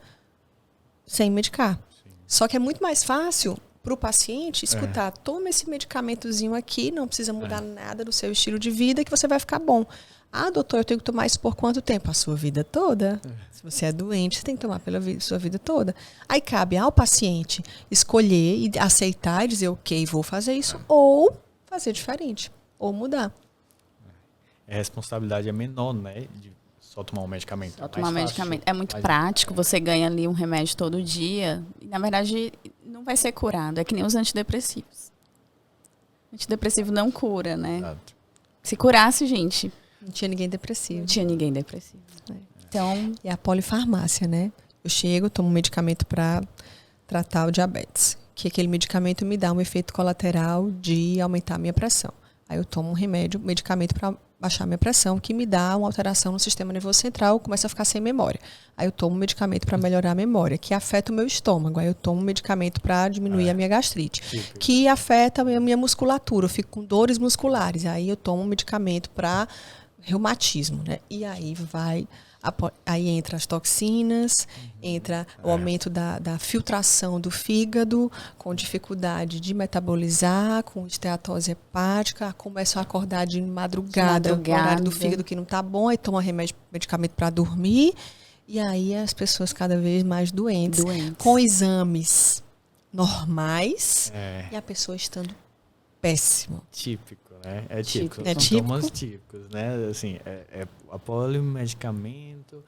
sem medicar. Sim. Só que é muito mais fácil para o paciente escutar, toma esse medicamentozinho aqui, não precisa mudar nada do seu estilo de vida que você vai ficar bom. Ah, doutor, eu tenho que tomar isso por quanto tempo? A sua vida toda. Se você é doente, você tem que tomar pela sua vida toda. Aí cabe ao paciente escolher e aceitar e dizer, ok, vou fazer isso, ou fazer diferente, ou mudar. A responsabilidade é menor, né? De só tomar um medicamento. Só tomar um medicamento. É muito prático, você ganha ali um remédio todo dia. E, na verdade, não vai ser curado. É que nem os antidepressivos. Antidepressivo não cura, né? Exato. Se curasse, gente... Não tinha ninguém depressivo. Não tinha ninguém depressivo. Então... E a polifarmácia, né? Eu chego, tomo um medicamento para tratar o diabetes. Que aquele medicamento me dá um efeito colateral de aumentar a minha pressão. Aí eu tomo um medicamento para baixar a minha pressão, que me dá uma alteração no sistema nervoso central, começa a ficar sem memória. Aí eu tomo um medicamento para melhorar a memória, que afeta o meu estômago. Aí eu tomo um medicamento para diminuir a minha gastrite, que afeta a minha musculatura. Eu fico com dores musculares. Aí eu tomo um medicamento para reumatismo, né? E aí aí entra as toxinas, entra o aumento da filtração do fígado, com dificuldade de metabolizar, com esteatose hepática, começam a acordar de madrugada. O horário do fígado que não está bom, aí toma medicamento para dormir, e aí as pessoas cada vez mais doentes. Com exames normais, e a pessoa estando péssimo. Típico, né? É típico. É São sintomas típicos, né? Assim, a polimedicamento,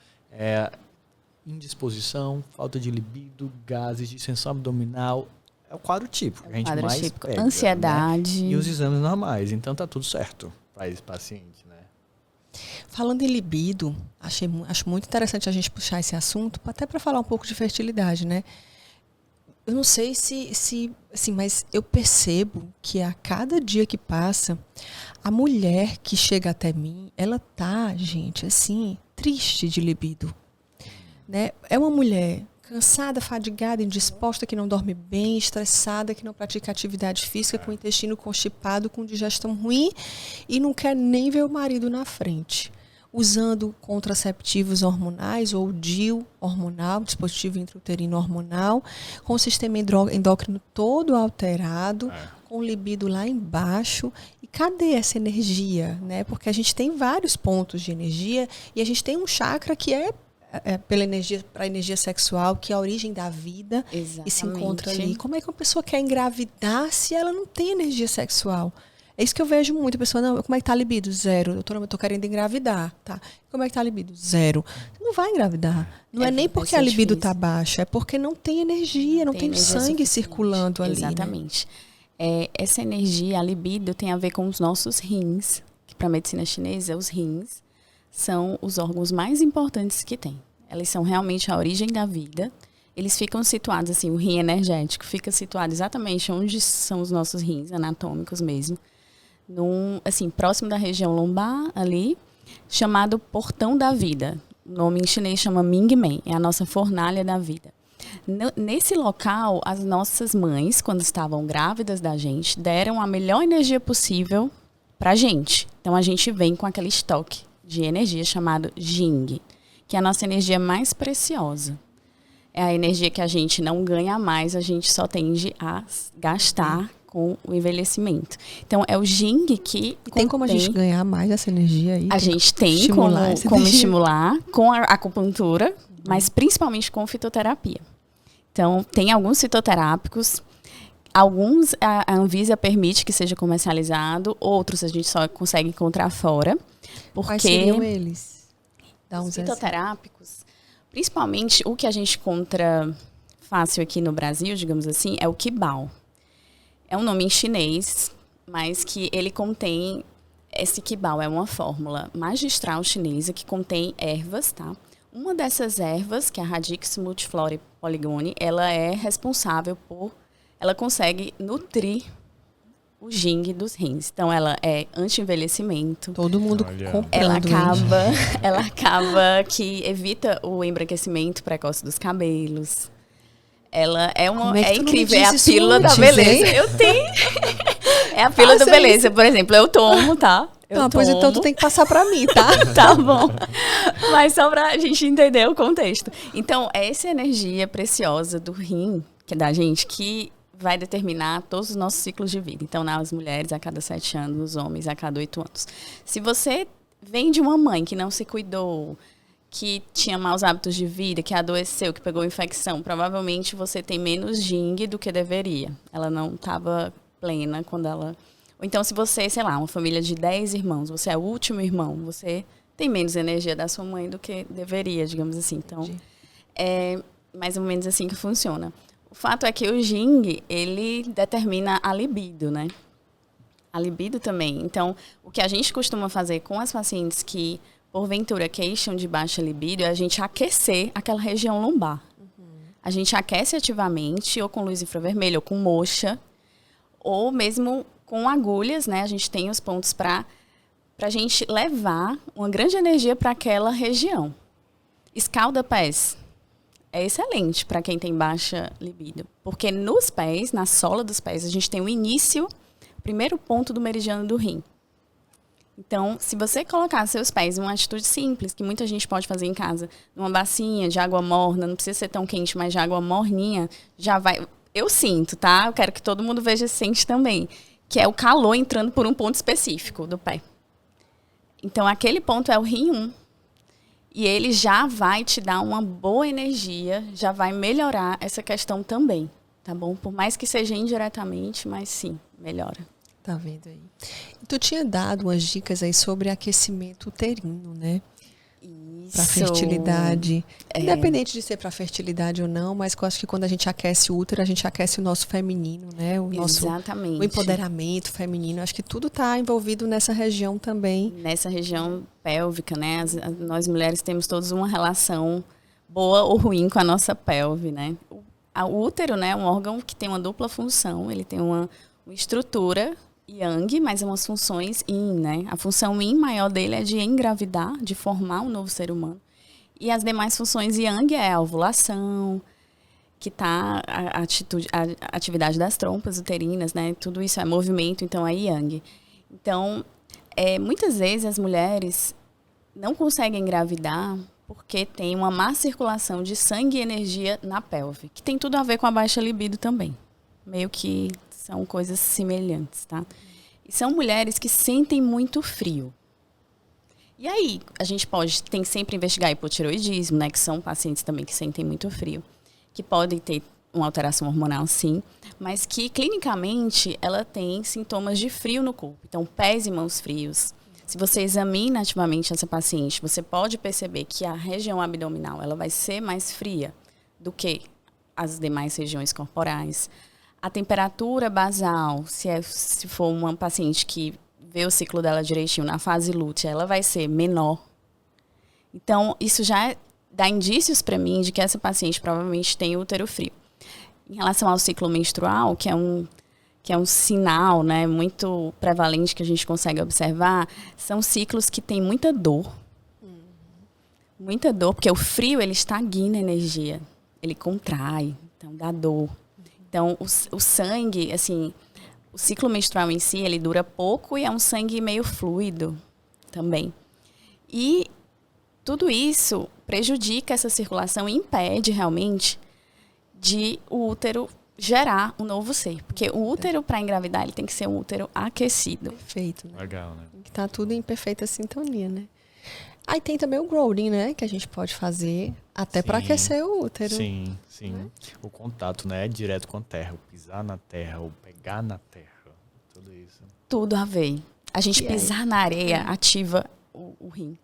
indisposição, falta de libido, gases, distensão abdominal. É o quadro típico que a gente mais pega. Ansiedade. Né? E os exames normais. Então tá tudo certo para esse paciente, né? Falando em libido, acho muito interessante a gente puxar esse assunto, até para falar um pouco de fertilidade, né? Eu não sei assim, mas eu percebo que a cada dia que passa, a mulher que chega até mim, ela tá, gente, assim, triste de libido, né? É uma mulher cansada, fadigada, indisposta, que não dorme bem, estressada, que não pratica atividade física, com o intestino constipado, com digestão ruim e não quer nem ver o marido na frente. Usando contraceptivos hormonais ou DIU hormonal, dispositivo intrauterino hormonal, com o sistema endócrino todo alterado, com libido lá embaixo. E cadê essa energia? Né? Porque a gente tem vários pontos de energia e a gente tem um chakra que para a energia sexual, que é a origem da vida. Exatamente. E se encontra ali. Como é que uma pessoa quer engravidar se ela não tem energia sexual? É isso que eu vejo muito. A pessoa, não, como é que tá a libido? 0. Doutora, eu tô querendo engravidar. Tá. Como é que tá a libido? 0. Você não vai engravidar. Não é nem porque a libido tá baixa, é porque não tem energia, não tem sangue circulando ali. Exatamente. Né? Essa energia, a libido, tem a ver com os nossos rins, que para a medicina chinesa, os rins são os órgãos mais importantes que tem. Eles são realmente a origem da vida. Eles ficam situados, assim, o rim energético fica situado exatamente onde são os nossos rins anatômicos mesmo. Assim, próximo da região lombar, ali, chamado Portão da Vida. O nome em chinês chama Mingmen, é a nossa fornalha da vida. Nesse local, as nossas mães, quando estavam grávidas da gente, deram a melhor energia possível pra gente. Então, a gente vem com aquele estoque de energia chamado Jing, que é a nossa energia mais preciosa. É a energia que a gente não ganha mais, a gente só tende a gastar com o envelhecimento. Então, é o Jing que tem como a gente ganhar mais essa energia aí? A gente tem como estimular com a acupuntura, mas principalmente com fitoterapia. Então, tem alguns fitoterápicos, alguns a Anvisa permite que seja comercializado, outros a gente só consegue encontrar fora. Porque quais seriam eles? Os fitoterápicos, principalmente o que a gente encontra fácil aqui no Brasil, digamos assim, é o Qibao. É um nome em chinês, mas que ele contém... Esse Qibao é uma fórmula magistral chinesa que contém ervas, tá? Uma dessas ervas, que é a Radix multiflora poligone, ela é responsável por... Ela consegue nutrir o Jing dos rins. Então, ela é anti-envelhecimento. Todo mundo comprando. Ela acaba que evita o embranquecimento precoce dos cabelos. Ela é incrível, é a pílula da beleza. Hein? Eu tenho. É a pílula da beleza, por exemplo, eu tomo, tá? Pois então tu tem que passar pra mim, tá? Tá bom. Mas só pra gente entender o contexto. Então, é essa energia preciosa do rim, que é da gente, que vai determinar todos os nossos ciclos de vida. Então, nas mulheres, a cada 7 anos, nos homens, a cada 8 anos. Se você vem de uma mãe que não se cuidou, que tinha maus hábitos de vida, que adoeceu, que pegou infecção, provavelmente você tem menos Jing do que deveria. Ela não estava plena quando ela... Ou então, se você, sei lá, uma família de 10 irmãos, você é o último irmão, você tem menos energia da sua mãe do que deveria, digamos assim. Então, é mais ou menos assim que funciona. O fato é que o Jing, ele determina a libido, né? A libido também. Então, o que a gente costuma fazer com as pacientes que, porventura, queixam de baixa libido é a gente aquecer aquela região lombar. A gente aquece ativamente, ou com luz infravermelha, ou com moxa, ou mesmo com agulhas, né? A gente tem os pontos para a gente levar uma grande energia para aquela região. Escalda-pés. É excelente para quem tem baixa libido. Porque nos pés, na sola dos pés, a gente tem o início, o primeiro ponto do meridiano do rim. Então, se você colocar seus pés em uma atitude simples, que muita gente pode fazer em casa, numa bacinha de água morna, não precisa ser tão quente, mas de água morninha, já vai... Eu sinto, tá? Eu quero que todo mundo veja e sente também. Que é o calor entrando por um ponto específico do pé. Então, aquele ponto é o rim 1. E ele já vai te dar uma boa energia, já vai melhorar essa questão também, tá bom? Por mais que seja indiretamente, mas sim, melhora. Tá vendo aí? Tu tinha dado umas dicas aí sobre aquecimento uterino, né? Isso. Para fertilidade. Independente de ser para fertilidade ou não, mas eu acho que quando a gente aquece o útero, a gente aquece o nosso feminino, né? Exatamente. O empoderamento feminino. Acho que tudo está envolvido nessa região também. Nessa região pélvica, né? Nós mulheres temos todos uma relação boa ou ruim com a nossa pelve, né? O útero, né, é um órgão que tem uma dupla função. Ele tem uma estrutura Yang, mas umas funções Yin, né? A função Yin maior dele é de engravidar, de formar um novo ser humano. E as demais funções Yang é a ovulação, que tá a atividade das trompas uterinas, né? Tudo isso é movimento, então é Yang. Então, muitas vezes as mulheres não conseguem engravidar porque tem uma má circulação de sangue e energia na pelve, que tem tudo a ver com a baixa libido também. Meio que são coisas semelhantes, tá? E são mulheres que sentem muito frio. E aí, a gente tem que sempre investigar hipotireoidismo, né? Que são pacientes também que sentem muito frio. Que podem ter uma alteração hormonal, sim. Mas que, clinicamente, ela tem sintomas de frio no corpo. Então, pés e mãos frios. Se você examina ativamente essa paciente, você pode perceber que a região abdominal ela vai ser mais fria do que as demais regiões corporais. A temperatura basal, se for uma paciente que vê o ciclo dela direitinho na fase lútea, ela vai ser menor. Então, isso já dá indícios para mim de que essa paciente provavelmente tem útero frio. Em relação ao ciclo menstrual, que é um sinal, né, muito prevalente que a gente consegue observar, são ciclos que têm muita dor. Muita dor, porque o frio ele estagna a energia, ele contrai, então dá dor. Então, o sangue, assim, o ciclo menstrual em si, ele dura pouco e é um sangue meio fluido também. E tudo isso prejudica essa circulação e impede realmente de o útero gerar um novo ser. Porque o útero, para engravidar, ele tem que ser um útero aquecido. Perfeito, né? Legal, né? Tem que estar tudo em perfeita sintonia, né? Aí tem também o growing, né? Que a gente pode fazer até para aquecer o útero. Sim, sim. Né? O contato, né? Direto com a terra. O pisar na terra, o pegar na terra. Tudo isso. Tudo a ver. A gente pisar na areia ativa o rim.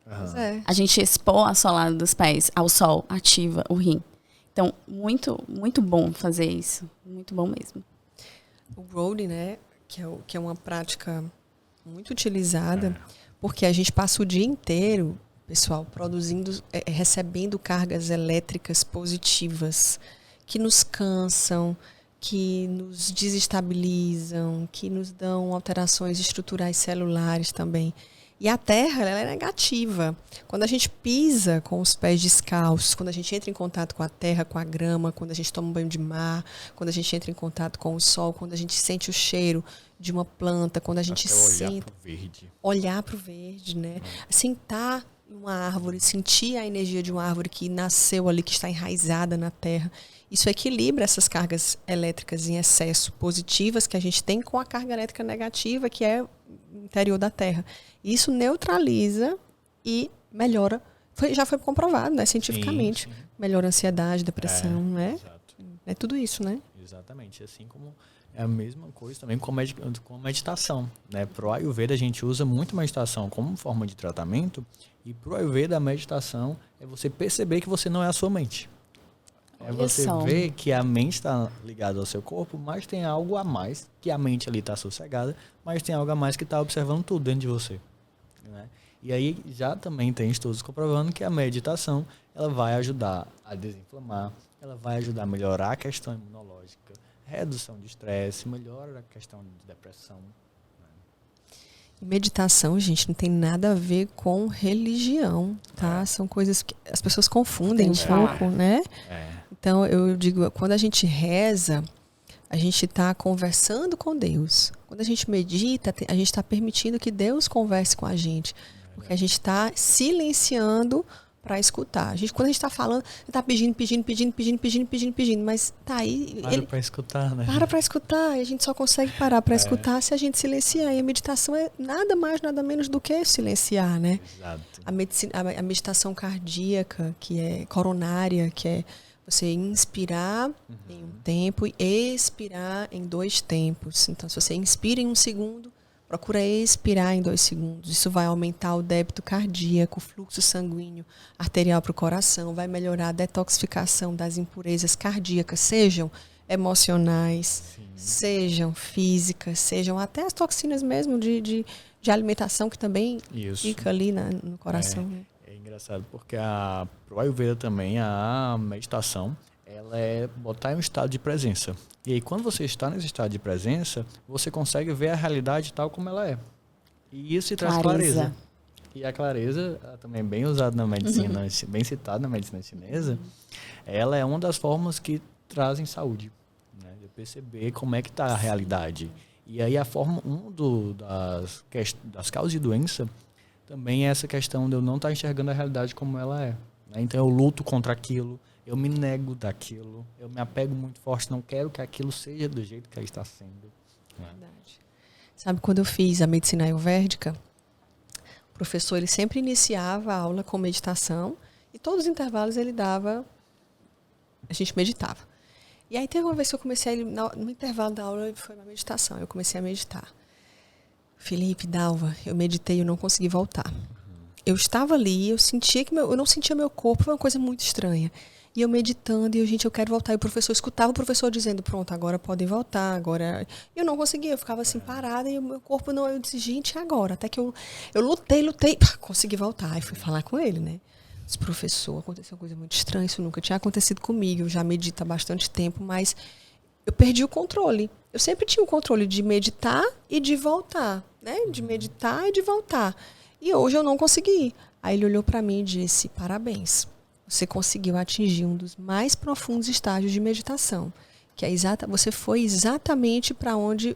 A gente expor a solada dos pés ao sol ativa o rim. Então, muito, muito bom fazer isso. Muito bom mesmo. O growing, né? Que é uma prática muito utilizada, porque a gente passa o dia inteiro, pessoal, recebendo cargas elétricas positivas que nos cansam, que nos desestabilizam, que nos dão alterações estruturais celulares também. E a terra, ela é negativa. Quando a gente pisa com os pés descalços, quando a gente entra em contato com a terra, com a grama, quando a gente toma um banho de mar, quando a gente entra em contato com o sol, quando a gente sente o cheiro de uma planta, quando a gente senta... Olhar para o verde, né? Sentar em uma árvore, sentir a energia de uma árvore que nasceu ali, que está enraizada na terra. Isso equilibra essas cargas elétricas em excesso positivas que a gente tem com a carga elétrica negativa, que é o interior da terra. Isso neutraliza e melhora. Já foi comprovado, né, cientificamente. Sim. Melhora a ansiedade, depressão, né? Exato. É tudo isso, né? Exatamente. Assim como é a mesma coisa também com a meditação, né? Pro Ayurveda a gente usa muito a meditação como forma de tratamento, e pro Ayurveda a meditação é você perceber que você não é a sua mente. É você ver que a mente está ligada ao seu corpo, mas tem algo a mais, que a mente ali está sossegada, mas tem algo a mais que está observando tudo dentro de você. Né? E aí já também tem estudos comprovando que a meditação ela vai ajudar a desinflamar, ela vai ajudar a melhorar a questão imunológica, redução de estresse, melhora a questão de depressão. Meditação, gente, não tem nada a ver com religião, tá? São coisas que as pessoas confundem um pouco, né? Então, eu digo, quando a gente reza, a gente está conversando com Deus. Quando a gente medita, a gente está permitindo que Deus converse com a gente. Porque a gente está silenciando para escutar. Quando a gente está falando, está pedindo, mas tá aí... Para para escutar, né? Para escutar, e a gente só consegue parar para escutar se a gente silenciar. E a meditação é nada mais, nada menos do que silenciar, né? Exato. A meditação cardíaca, que é coronária, que é você inspirar em um tempo e expirar em 2 tempos. Então, se você inspira em 1 segundo, procura expirar em 2 segundos. Isso vai aumentar o débito cardíaco, o fluxo sanguíneo arterial para o coração, vai melhorar a detoxificação das impurezas cardíacas, sejam emocionais, sejam físicas, sejam até as toxinas mesmo de alimentação, que também fica ali no coração. É engraçado, porque pro Ayurveda também, a meditação, ela é botar em um estado de presença. E aí, quando você está nesse estado de presença, você consegue ver a realidade tal como ela é. E isso traz clareza. E a clareza, também bem usada na medicina, bem citada na medicina chinesa, ela é uma das formas que trazem saúde. Né? De perceber como é que está a realidade. E aí, a forma, das causas de doença, também é essa questão de eu não estar enxergando a realidade como ela é. Né? Então, eu luto contra aquilo. Eu me nego daquilo, eu me apego muito forte, não quero que aquilo seja do jeito que ela está sendo. Né? Verdade. Sabe, quando eu fiz a medicina ayurvédica, o professor ele sempre iniciava a aula com meditação e todos os intervalos ele dava, a gente meditava. E aí teve uma vez que eu comecei, no intervalo da aula foi uma meditação, eu comecei a meditar. Felipe, Dalva, eu meditei e eu não consegui voltar. Eu estava ali, eu sentia que eu não sentia meu corpo, foi uma coisa muito estranha. E eu meditando, e eu quero voltar. E o professor escutava o professor dizendo, pronto, agora podem voltar, agora... Eu não conseguia, eu ficava assim parada, e o meu corpo não... Eu disse, gente, agora? Até que eu lutei, consegui voltar. Aí fui falar com ele, né? Disse, professor, aconteceu uma coisa muito estranha, isso nunca tinha acontecido comigo, eu já medito há bastante tempo, mas eu perdi o controle. Eu sempre tinha o controle de meditar e de voltar, né? De meditar e de voltar. E hoje eu não consegui. Aí ele olhou para mim e disse, parabéns. Você conseguiu atingir um dos mais profundos estágios de meditação, que é você foi exatamente para onde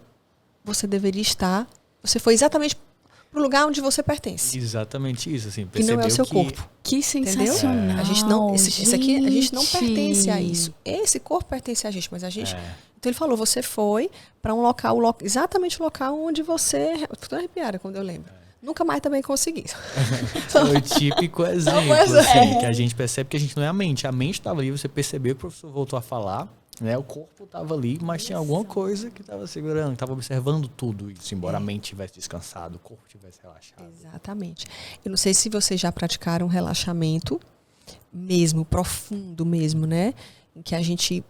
você deveria estar. Você foi exatamente pro lugar onde você pertence. Exatamente isso, assim. Que não é o seu corpo. Que sensacional. A gente não, esse aqui, a gente não pertence a isso. Esse corpo pertence a gente, mas a gente... Então ele falou, você foi para um local, exatamente o local onde você... Eu tô arrepiada quando eu lembro. Nunca mais também consegui. É o típico exemplo, assim, que a gente percebe que a gente não é a mente. A mente estava ali, você percebeu que o professor voltou a falar, né? O corpo estava ali, mas tinha alguma coisa que estava segurando, estava observando tudo isso, embora a mente tivesse descansado, o corpo tivesse relaxado. Exatamente. Eu não sei se vocês já praticaram relaxamento mesmo, profundo mesmo, né? Em que a gente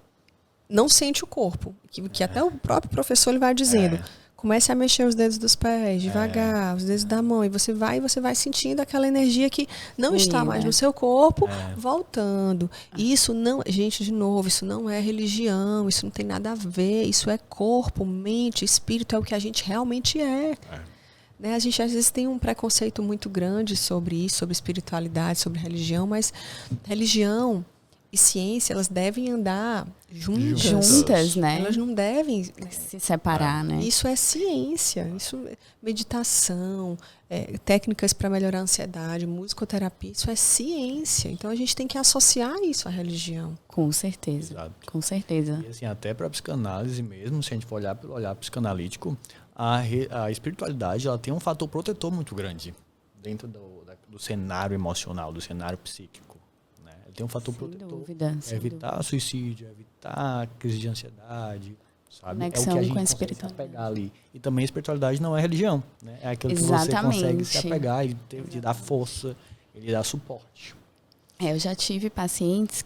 não sente o corpo, que até o próprio professor ele vai dizendo... Comece a mexer os dedos dos pés, devagar, os dedos da mão. E você vai sentindo aquela energia que não está mais no seu corpo, voltando. E isso não... Gente, de novo, isso não é religião, isso não tem nada a ver. Isso é corpo, mente, espírito, é o que a gente realmente é. Né? A gente, às vezes, tem um preconceito muito grande sobre isso, sobre espiritualidade, sobre religião, mas religião e ciência, elas devem andar juntas, né? Elas não devem se separar, né? Isso é ciência, isso é meditação, técnicas para melhorar a ansiedade, musicoterapia, isso é ciência. Então a gente tem que associar isso à religião. Com certeza. Exato. Com certeza. E assim, até para a psicanálise mesmo, se a gente for olhar pelo olhar psicanalítico, a espiritualidade ela tem um fator protetor muito grande dentro do cenário emocional, do cenário psíquico. Tem um fator protetor. Dúvida, evitar suicídio, evitar crise de ansiedade, sabe? Conexão é o que a gente com a consegue se apegar ali. E também a espiritualidade não é religião, né? É aquilo que você consegue se apegar, ele te dá força, ele dá suporte. Eu já tive pacientes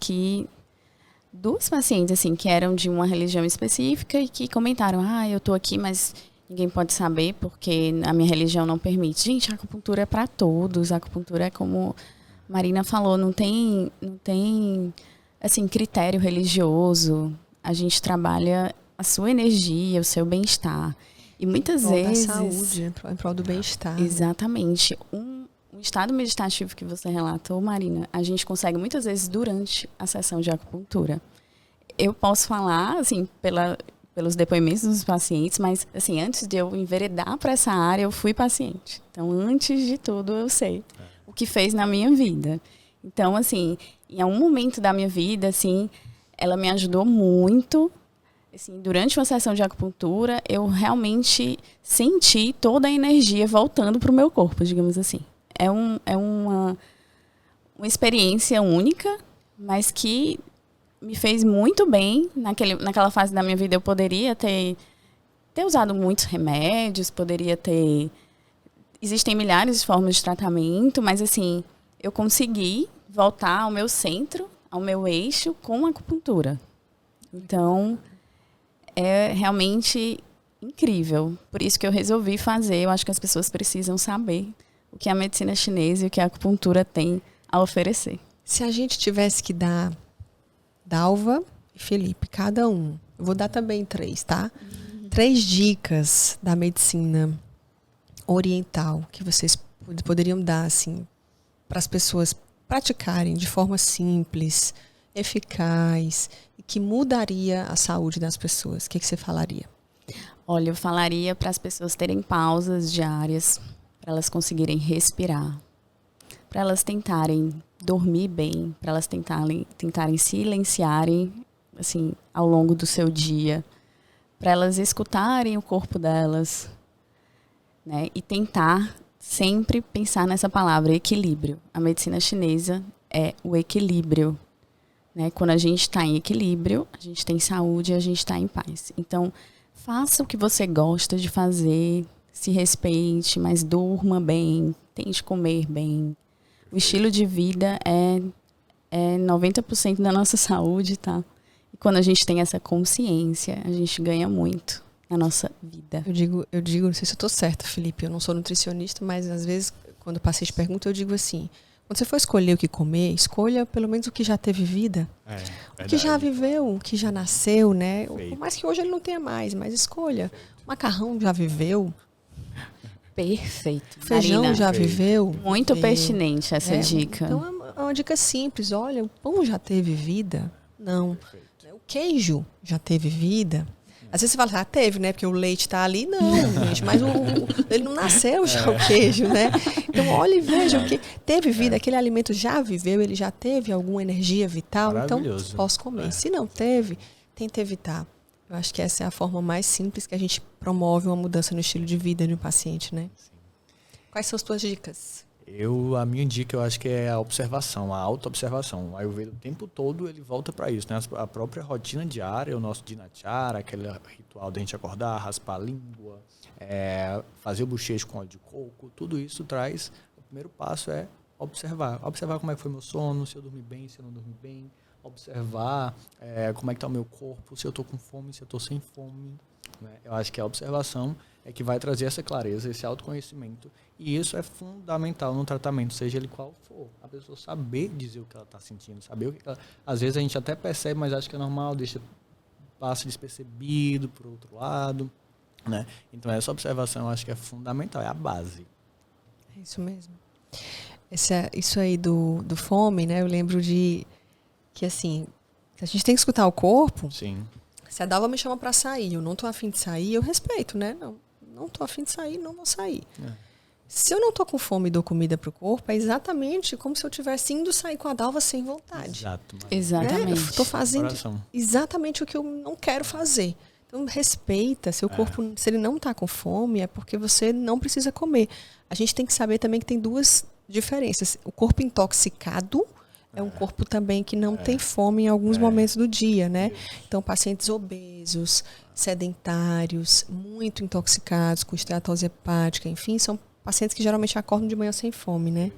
duas pacientes assim, que eram de uma religião específica e que comentaram, eu tô aqui, mas ninguém pode saber porque a minha religião não permite. Gente, a acupuntura é para todos, a acupuntura é como... Marina falou, não tem assim, critério religioso. A gente trabalha a sua energia, o seu bem-estar. E muitas vezes... da saúde, em prol do bem-estar. Exatamente. Um estado meditativo que você relatou, Marina, a gente consegue muitas vezes durante a sessão de acupuntura. Eu posso falar, assim, pelos depoimentos dos pacientes, mas, assim, antes de eu enveredar para essa área, eu fui paciente. Então, antes de tudo, eu sei o que fez na minha vida. Então, assim, em algum momento da minha vida, assim, ela me ajudou muito. Assim, durante uma sessão de acupuntura, eu realmente senti toda a energia voltando para o meu corpo, digamos assim. É uma experiência única, mas que me fez muito bem. Naquela fase da minha vida, eu poderia ter usado muitos remédios, poderia ter... Existem milhares de formas de tratamento, mas assim, eu consegui voltar ao meu centro, ao meu eixo, com a acupuntura. Então, é realmente incrível. Por isso que eu resolvi fazer. Eu acho que as pessoas precisam saber o que a medicina chinesa e o que a acupuntura tem a oferecer. Se a gente tivesse que dar Dalva e Felipe, cada um, eu vou dar também 3, tá? 3 dicas da medicina oriental que vocês poderiam dar assim para as pessoas praticarem de forma simples, eficaz e que mudaria a saúde das pessoas. O que você falaria? Olha, eu falaria para as pessoas terem pausas diárias, para elas conseguirem respirar, para elas tentarem dormir bem, para elas tentarem silenciarem assim ao longo do seu dia, para elas escutarem o corpo delas. Né? E tentar sempre pensar nessa palavra, equilíbrio. A medicina chinesa é o equilíbrio. Né? Quando a gente está em equilíbrio, a gente tem saúde e a gente está em paz. Então, faça o que você gosta de fazer, se respeite, mas durma bem, tente comer bem. O estilo de vida é 90% da nossa saúde, tá? E quando a gente tem essa consciência, a gente ganha muito na nossa vida. Eu digo, não sei se eu estou certa, Felipe, eu não sou nutricionista, mas às vezes, quando o paciente pergunta, eu digo assim, quando você for escolher o que comer, escolha pelo menos o que já teve vida. O que já viveu, o que já nasceu, né? Por mais que hoje ele não tenha mais, mas escolha. O macarrão já viveu. Perfeito. Feijão Marina, já viveu. Muito pertinente essa dica. Então é uma dica simples. Olha, o pão já teve vida? Não. O queijo já teve vida? Às vezes você fala, teve, né? Porque o leite tá ali. Não, gente, mas ele não nasceu já o queijo, né? Então, olha e veja o que teve vida. Aquele alimento já viveu, ele já teve alguma energia vital. Então, posso comer. Se não teve, tenta evitar. Eu acho que essa é a forma mais simples que a gente promove uma mudança no estilo de vida no paciente, né? Sim. Quais são as tuas dicas? A minha dica, eu acho que é a observação, a auto-observação. O Ayurveda, o tempo todo, ele volta para isso, né? A própria rotina diária, o nosso dinacharya, aquele ritual da gente acordar, raspar a língua, fazer o bochecho com óleo de coco, tudo isso traz... O primeiro passo é observar. Observar como é que foi meu sono, se eu dormi bem, se eu não dormi bem. Observar como é que está o meu corpo, se eu estou com fome, se eu estou sem fome. Né? Eu acho que a observação é que vai trazer essa clareza, esse autoconhecimento. E isso é fundamental no tratamento, seja ele qual for. A pessoa saber dizer o que ela está sentindo, saber o que ela... Às vezes a gente até percebe, mas acha que é normal, passa despercebido por outro lado. Né? Então essa observação eu acho que é fundamental, é a base. É isso mesmo. Isso aí do fome, né? Eu lembro que assim, a gente tem que escutar o corpo. Sim. Se a Dalva me chama para sair, eu não tô afim de sair, eu respeito, né? Não tô afim de sair, não vou sair. Se eu não tô com fome e dou comida pro corpo, é exatamente como se eu tivesse indo sair com a Dalva sem vontade. Exatamente. Eu tô fazendo exatamente o que eu não quero fazer. Então, respeita. Seu corpo, se ele não tá com fome, é porque você não precisa comer. A gente tem que saber também que tem duas diferenças. O corpo intoxicado é um corpo também que não tem fome em alguns momentos do dia, né? Então, pacientes obesos, sedentários, muito intoxicados, com esteatose hepática, enfim, são pacientes que geralmente acordam de manhã sem fome, né?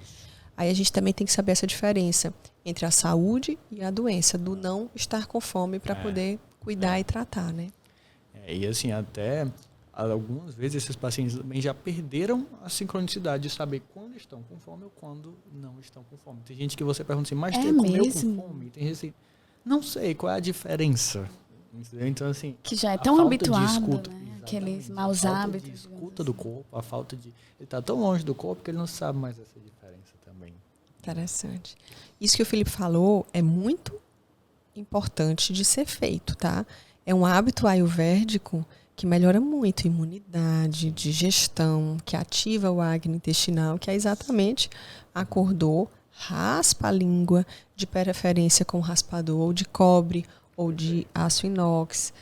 Aí a gente também tem que saber essa diferença entre a saúde e a doença, do não estar com fome para poder cuidar e tratar, né? E assim, até algumas vezes esses pacientes também já perderam a sincronicidade de saber quando estão com fome ou quando não estão com fome. Tem gente que você pergunta assim, mas você comeu com fome? Tem gente assim, não sei, qual é a diferença? Então, assim, que já é tão habituado, né? Aqueles maus hábitos. A escuta do corpo, a falta de... Ele está tão longe do corpo que ele não sabe mais essa diferença também. Interessante. Isso que o Felipe falou é muito importante de ser feito, tá? É um hábito ayurvédico que melhora muito a imunidade, digestão, que ativa o acne intestinal, que é exatamente acordou, raspa a língua, de preferência com raspador ou de cobre ou de aço inox.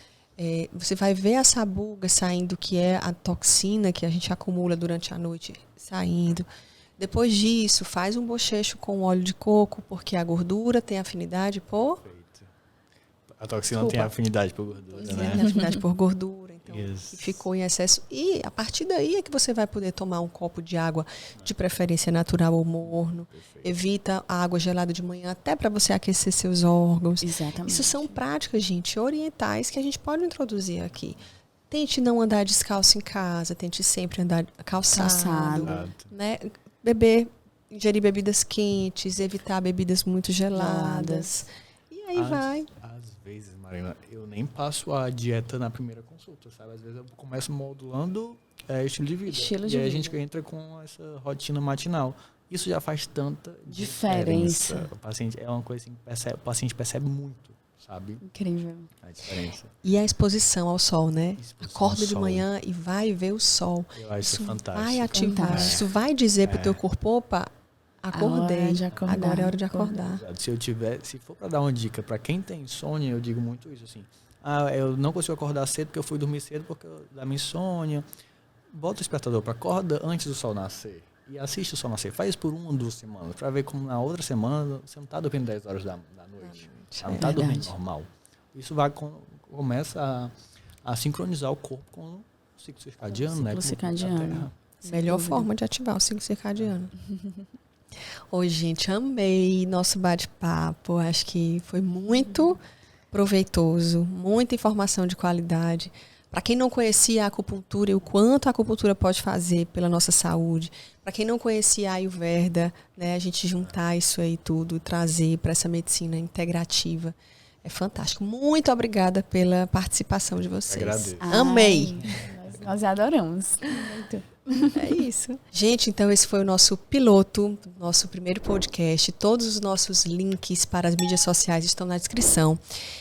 Você vai ver essa buga saindo, que é a toxina que a gente acumula durante a noite, saindo. Depois disso, faz um bochecho com óleo de coco, porque a gordura tem afinidade por... A toxina não tem afinidade por gordura, né? Tem afinidade por gordura, então ficou em excesso. E a partir daí é que você vai poder tomar um copo de água, de preferência natural ou morno. Perfeito. Evita a água gelada de manhã, até para você aquecer seus órgãos. Exatamente. Isso são práticas, gente, orientais que a gente pode introduzir aqui. Tente não andar descalço em casa, tente sempre andar calçado. Né? Ingerir bebidas quentes, evitar bebidas muito geladas. E aí vai. Às vezes, Marina, eu nem passo a dieta na primeira consulta, sabe? Às vezes eu começo modulando estilo de vida. E aí a gente entra com essa rotina matinal. Isso já faz tanta diferença. O paciente é uma coisa assim, o paciente percebe muito, sabe? Incrível. A diferença. E a exposição ao sol, né? Acorda de manhã e vai ver o sol. Eu acho isso fantástico. Vai ativar. Isso vai dizer pro teu corpo, opa, acordei. Agora é hora de acordar. Se for para dar uma dica para quem tem insônia, eu digo muito isso assim. Eu não consigo acordar cedo porque eu fui dormir cedo porque da minha insônia. Bota o despertador para acorda antes do sol nascer e assiste o sol nascer. Faz isso por 1 ou 2 semanas para ver como na outra semana você não está dormindo 10 horas da noite. Você não está dormindo normal. Isso começa a sincronizar o corpo com o ciclo circadiano, né? Circadiano. Melhor forma de ativar o ciclo circadiano. Oi, gente, amei nosso bate-papo. Acho que foi muito proveitoso, muita informação de qualidade. Para quem não conhecia a acupuntura e o quanto a acupuntura pode fazer pela nossa saúde, para quem não conhecia a Ayurveda, né, a gente juntar isso aí tudo, trazer para essa medicina integrativa, é fantástico. Muito obrigada pela participação de vocês. Agradeço. Amei. Nós adoramos. Muito. É isso. Gente, então esse foi o nosso piloto, nosso primeiro podcast. Todos os nossos links para as mídias sociais estão na descrição.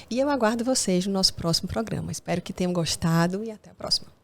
E eu aguardo vocês no nosso próximo programa. Espero que tenham gostado e até a próxima.